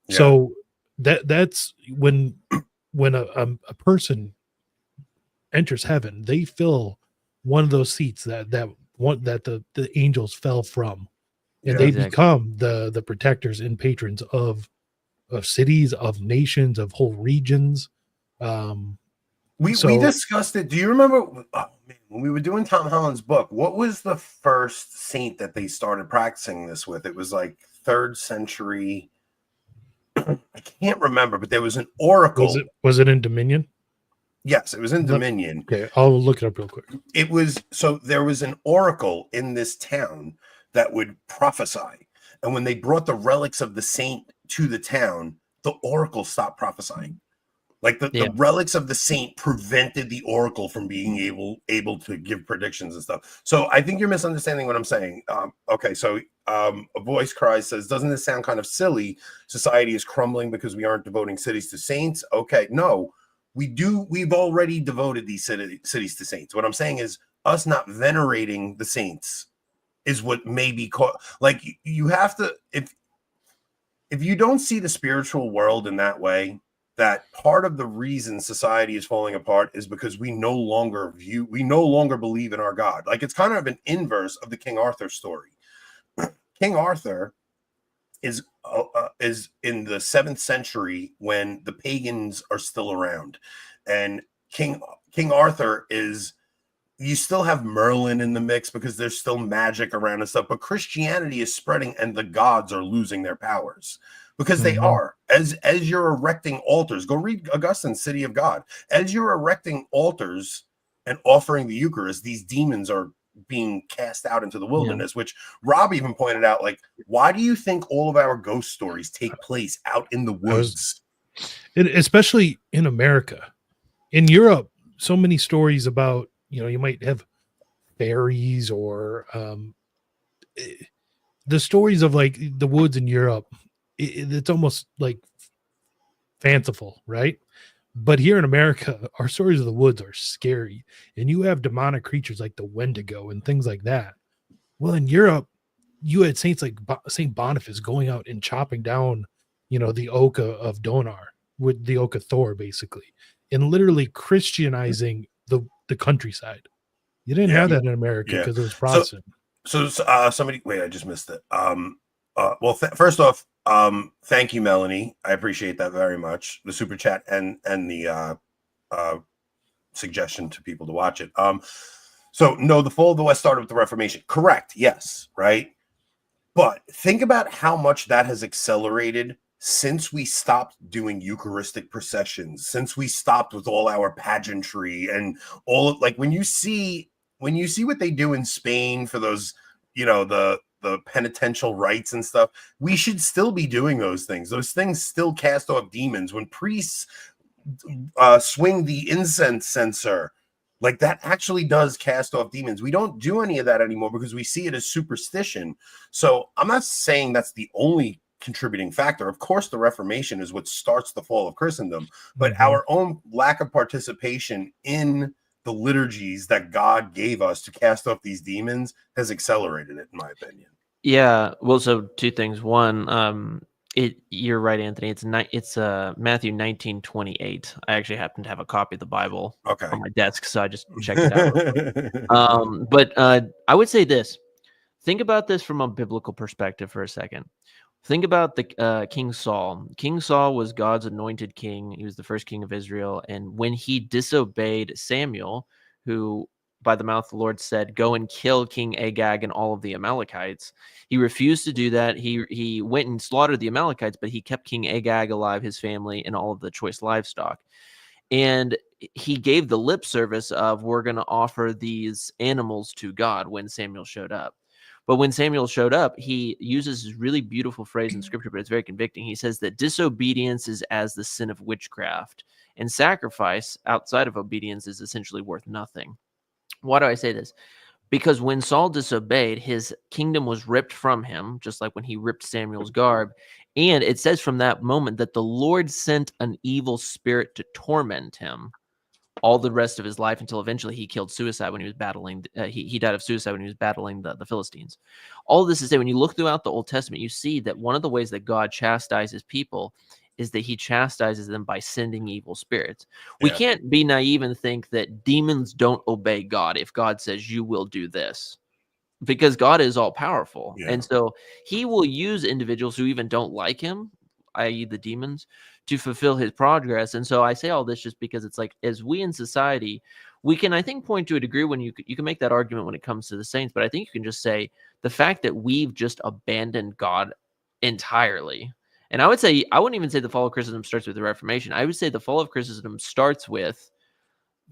So that's when a person enters heaven, they fill one of those seats that the angels fell from, and they become the protectors and patrons of cities, of nations, of whole regions. We discussed it. Do you remember when we were doing Tom Holland's book? What was the first saint that they started practicing this with? It was like 3rd century. I can't remember, but there was an oracle. Was it in Dominion? Yes, it was in Dominion. Okay, I'll look it up real quick. There was an oracle in this town that would prophesy, and when they brought the relics of the saint to the town, the oracle stopped prophesying. Like, the relics of the saint prevented the oracle from being able to give predictions and stuff. So I think you're misunderstanding what I'm saying. Okay, so a voice cries, says, doesn't this sound kind of silly? Society is crumbling because we aren't devoting cities to saints. Okay, no, we do. We've already devoted these cities to saints. What I'm saying is, us not venerating the saints is what may be caught. Like, you have to, if you don't see the spiritual world in that way, that part of the reason society is falling apart is because we no longer believe in our God. Like, it's kind of an inverse of the King Arthur story. King Arthur is in the 7th century, when the pagans are still around, and King Arthur is, you still have Merlin in the mix because there's still magic around and stuff, but Christianity is spreading and the gods are losing their powers. because they are. As you're erecting altars, go read Augustine's City of God. As you're erecting altars and offering the Eucharist, these demons are being cast out into the wilderness, which Rob even pointed out, like, why do you think all of our ghost stories take place out in the woods? Especially in America. In Europe, so many stories about, you might have fairies or the stories of like the woods in Europe. It's almost like fanciful, right? But here in America, our stories of the woods are scary, and you have demonic creatures like the Wendigo and things like that. Well, in Europe, you had saints like Saint Boniface going out and chopping down, the oak of Donar, with the oak of Thor, basically, and literally Christianizing the countryside. You didn't have that in America because it was Protestant. So somebody, wait, I just missed it. Well, first off, thank you, Melanie. I appreciate that very much. The super chat and the suggestion to people to watch it. So no, the fall of the West started with the Reformation. Correct. Yes. Right. But think about how much that has accelerated since we stopped doing Eucharistic processions, since we stopped with all our pageantry and all of, like, when you see what they do in Spain for those, the penitential rites and stuff, we should still be doing those things. Those things still cast off demons. When priests swing the incense censer, like, that actually does cast off demons. We don't do any of that anymore because we see it as superstition. So I'm not saying that's the only contributing factor. Of course, the Reformation is what starts the fall of Christendom, but our own lack of participation in the liturgies that God gave us to cast off these demons has accelerated it, in my opinion. Yeah. Well, so two things. One, you're right, Anthony. It's Matthew 19:28. I actually happen to have a copy of the Bible on my desk, so I just checked it out. But I would say this. Think about this from a biblical perspective for a second. Think about the King Saul. King Saul was God's anointed king. He was the first king of Israel. And when he disobeyed Samuel, who by the mouth of the Lord said, go and kill King Agag and all of the Amalekites, he refused to do that. He went and slaughtered the Amalekites, but he kept King Agag alive, his family, and all of the choice livestock. And he gave the lip service of, we're going to offer these animals to God when Samuel showed up. But when Samuel showed up, he uses this really beautiful phrase in scripture, but it's very convicting. He says that disobedience is as the sin of witchcraft, and sacrifice outside of obedience is essentially worth nothing. Why do I say this? Because when Saul disobeyed, his kingdom was ripped from him, just like when he ripped Samuel's garb. And it says from that moment that the Lord sent an evil spirit to torment him all the rest of his life until eventually he killed suicide when he was battling. He died of suicide when he was battling the Philistines. All of this is to say, when you look throughout the Old Testament, you see that one of the ways that God chastises people is that he chastises them by sending evil spirits. We can't be naive and think that demons don't obey God if God says you will do this, because God is all powerful. And so he will use individuals who even don't like him, i.e. the demons, to fulfill his progress. And so I say all this just because it's like, as we in society, we can, I think, point to a degree when you can make that argument when it comes to the saints, but I think you can just say the fact that we've just abandoned God entirely. And I would say, I wouldn't even say the fall of Christendom starts with the Reformation. I would say the fall of Christendom starts with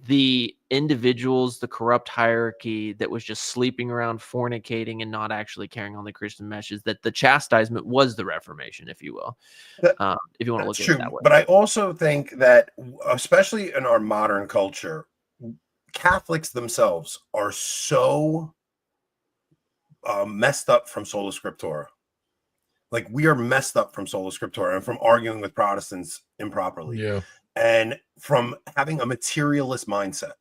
the individuals, the corrupt hierarchy that was just sleeping around, fornicating, and not actually carrying on the Christian message. That the chastisement was the Reformation, if you will, if you want to look at it that way. But I also think that, especially in our modern culture, Catholics themselves are so messed up from sola scriptura. Like, we are messed up from sola scriptura and from arguing with Protestants improperly. And from having a materialist mindset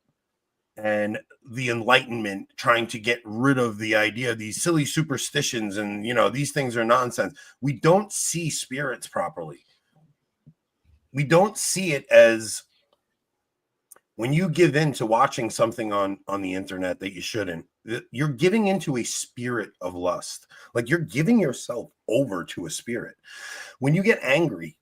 and the Enlightenment trying to get rid of the idea of these silly superstitions and, these things are nonsense. We don't see spirits properly. We don't see it as, when you give in to watching something on the internet that you shouldn't, you're giving into a spirit of lust. Like, you're giving yourself over to a spirit. When you get angry,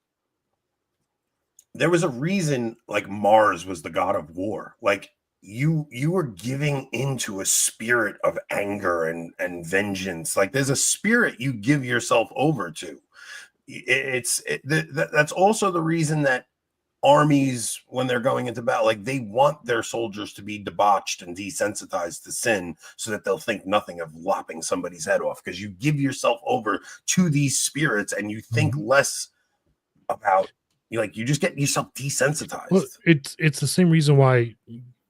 there was a reason, like, Mars was the god of war. Like, you were giving into a spirit of anger and vengeance. Like, there's a spirit you give yourself over to. that's also the reason that armies, when they're going into battle, like they want their soldiers to be debauched and desensitized to sin so that they'll think nothing of lopping somebody's head off, because you give yourself over to these spirits and you think less about, you just get yourself desensitized. Well, it's the same reason why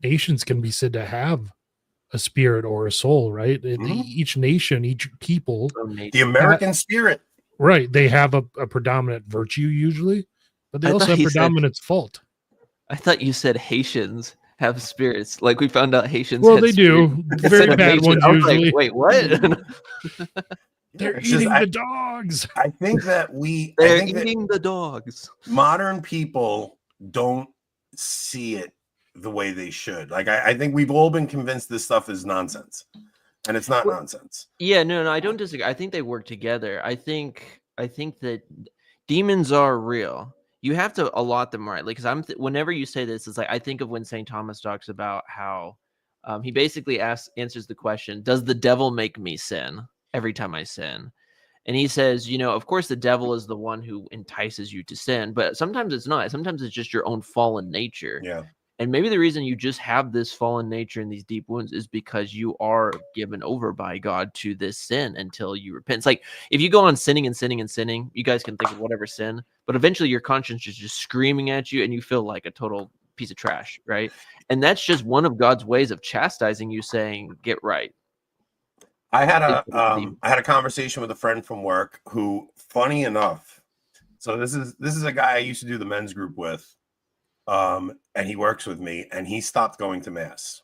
nations can be said to have a spirit or a soul, right? Each nation, each people, the American spirit, right? They have a predominant virtue usually, but they also have predominant fault. I thought you said Haitians have spirits. Like we found out Haitians. Well, had they do. Very bad ones I was usually. Like, wait, what? They're eating the dogs. I think that they're eating the dogs. Modern people don't see it the way they should. Like I think we've all been convinced this stuff is nonsense, and it's not nonsense. Yeah, no, I don't disagree. I think they work together. I think that demons are real. You have to allot them rightly, because whenever you say this, it's like I think of when St. Thomas talks about how he basically answers the question, does the devil make me sin every time I sin? And he says, of course the devil is the one who entices you to sin, but sometimes it's not. Sometimes it's just your own fallen nature. Yeah. And maybe the reason you just have this fallen nature and these deep wounds is because you are given over by God to this sin until you repent. It's like if you go on sinning and sinning and sinning, you guys can think of whatever sin, but eventually your conscience is just screaming at you and you feel like a total piece of trash, right? And that's just one of God's ways of chastising you, saying, get right. I had a conversation with a friend from work who, funny enough, so this is a guy I used to do the men's group with. And he works with me, and he stopped going to mass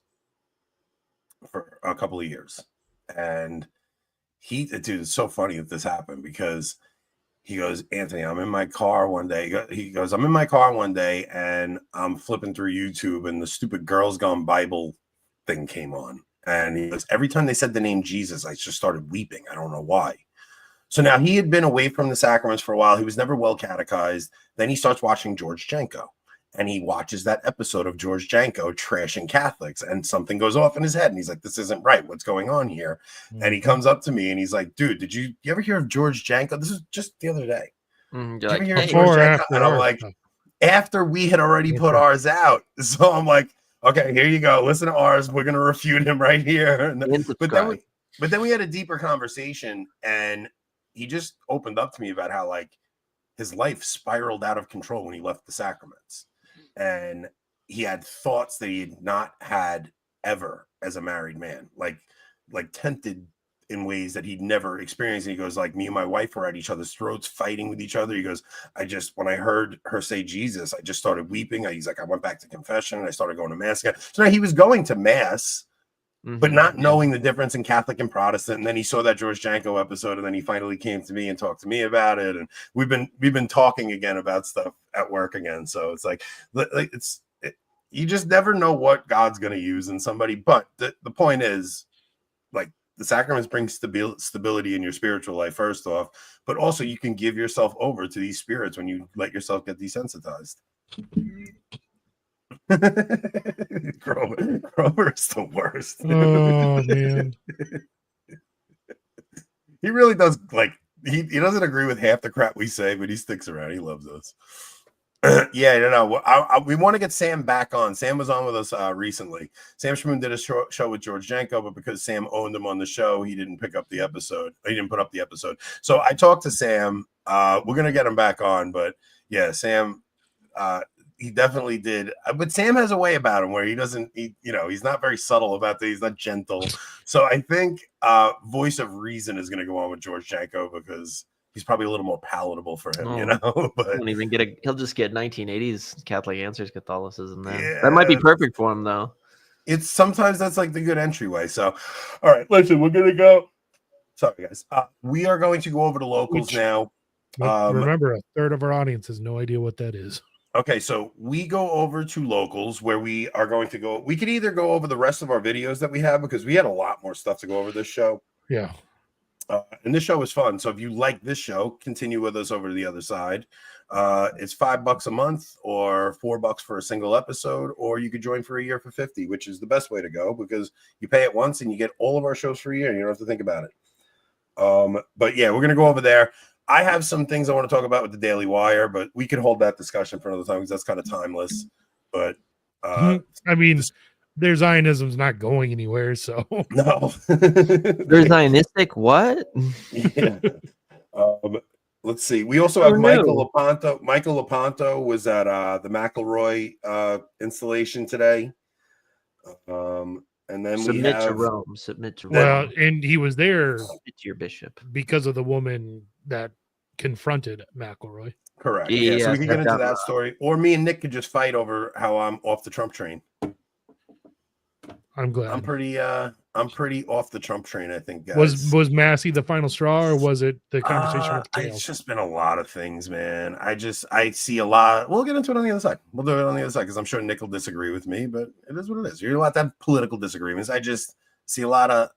for a couple of years. And dude, it's so funny that this happened, because he goes, Anthony, I'm in my car one day. He goes, I'm in my car one day and I'm flipping through YouTube and the stupid Girls Gone Bible thing came on. And he goes, every time they said the name Jesus, I just started weeping. I don't know why. So now he had been away from the sacraments for a while. He was never well catechized. Then he starts watching George Janko. And he watches that episode of George Janko trashing Catholics, and something goes off in his head. And he's like, this isn't right. What's going on here? Mm-hmm. And he comes up to me and he's like, dude, did you ever hear of George Janko? This is just the other day. Mm-hmm. Did you ever hear of George Janko? And I'm like, after we had already put ours out. So I'm like, okay, here you go. Listen to ours. We're going to refute him right here. But then we had a deeper conversation, and he just opened up to me about how like his life spiraled out of control when he left the sacraments. And he had thoughts that he had not had ever as a married man, like tempted in ways that he'd never experienced. And he goes, like, me and my wife were at each other's throats, fighting with each other. He goes, when I heard her say Jesus, I just started weeping. He's like, I went back to confession and I started going to mass again. So now he was going to mass, but not knowing the difference in Catholic and Protestant. And then he saw that George Janko episode, and then he finally came to me and talked to me about it. And we've been talking again about stuff at work again. So it's like you just never know what God's going to use in somebody. But the point is, like, the sacraments bring stability in your spiritual life, first off, but also you can give yourself over to these spirits when you let yourself get desensitized. Grover is the worst. Oh man. He really does, like, he doesn't agree with half the crap we say, but he sticks around. He loves us. Yeah, we want to get Sam back on. Sam was on with us recently. Sam Schmoon did a show with George Janko, but because Sam owned him on the show, he didn't pick up the episode. He didn't put up the episode. So I talked to Sam. We're gonna get him back on, but yeah, Sam. He definitely did, but Sam has a way about him where he doesn't, he's not very subtle about things. He's not gentle. So I think Voice of Reason is going to go on with George Janko because he's probably a little more palatable for him, But won't even he'll just get 1980s Catholic Answers Catholicism then. Yeah. That might be perfect for him though. It's sometimes that's like the good entryway. So, all right, listen, we're going to go. Sorry, guys. We are going to go over to locals now. Remember, a third of our audience has no idea what that is. Okay, so we go over to locals where we are going to go. We could either go over the rest of our videos that we have because we had a lot more stuff to go over this show. Yeah. And this show is fun. So if you like this show, continue with us over to the other side. It's $5 a month or $4 for a single episode, or you could join for a year for $50, which is the best way to go because you pay it once and you get all of our shows for a year and you don't have to think about it. But yeah, we're going to go over there. I have some things I want to talk about with the Daily Wire, but we can hold that discussion for another time because that's kind of timeless. But I mean, their Zionism's not going anywhere, so no. They're Zionistic. What? Yeah. Let's see. We also have Michael Lepanto. Michael Lepanto was at the McElroy installation today. And then Submit we have to Rome. Submit to Rome. well, and he was there Submit to your bishop because of the woman that confronted McElroy. correct. Yeah, Yeah, so we can get into stepped out that story, or me and Nick could just fight over how I'm off the Trump train. I'm glad. I'm pretty off the Trump train, I think, guys. Was Massey the final straw, or was it the conversation with Kale? It's just been a lot of things, man. I see a lot. We'll get into it on the other side. We'll do it on the other side because I'm sure Nick will disagree with me, but it is what it is. You're allowed to have political disagreements. I just see a lot of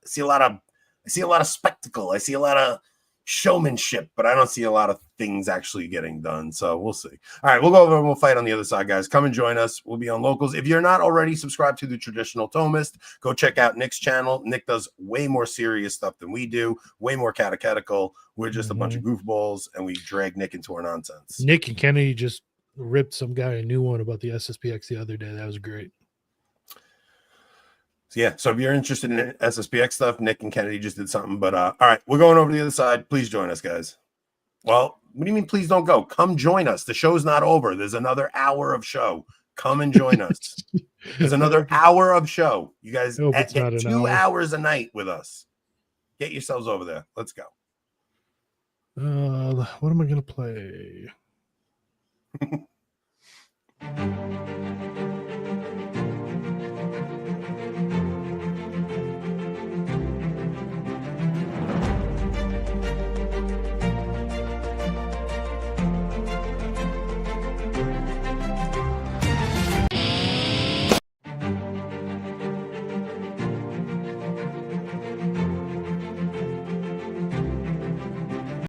spectacle. I see a lot of showmanship, but I don't see a lot of things actually getting done. So we'll see. All right, we'll go over and we'll fight on the other side, guys. Come and join us. We'll be on Locals. If you're not already subscribed to the Traditional Thomist, go check out Nick's channel. Nick does way more serious stuff than we do, way more catechetical. We're just a bunch of goofballs, and we drag Nick into our nonsense. Nick and Kennedy just ripped some guy a new one about the SSPX the other day. That was great. Yeah, so if you're interested in SSPX stuff, Nick and Kennedy just did something. But all right, we're going over to the other side. Please join us, guys. Well, what do you mean, please don't go? Come join us. The show's not over. There's another hour of show. Come and join us. There's another hour of show. You guys get 2 hours a night with us. Get yourselves over there. Let's go. What am I going to play?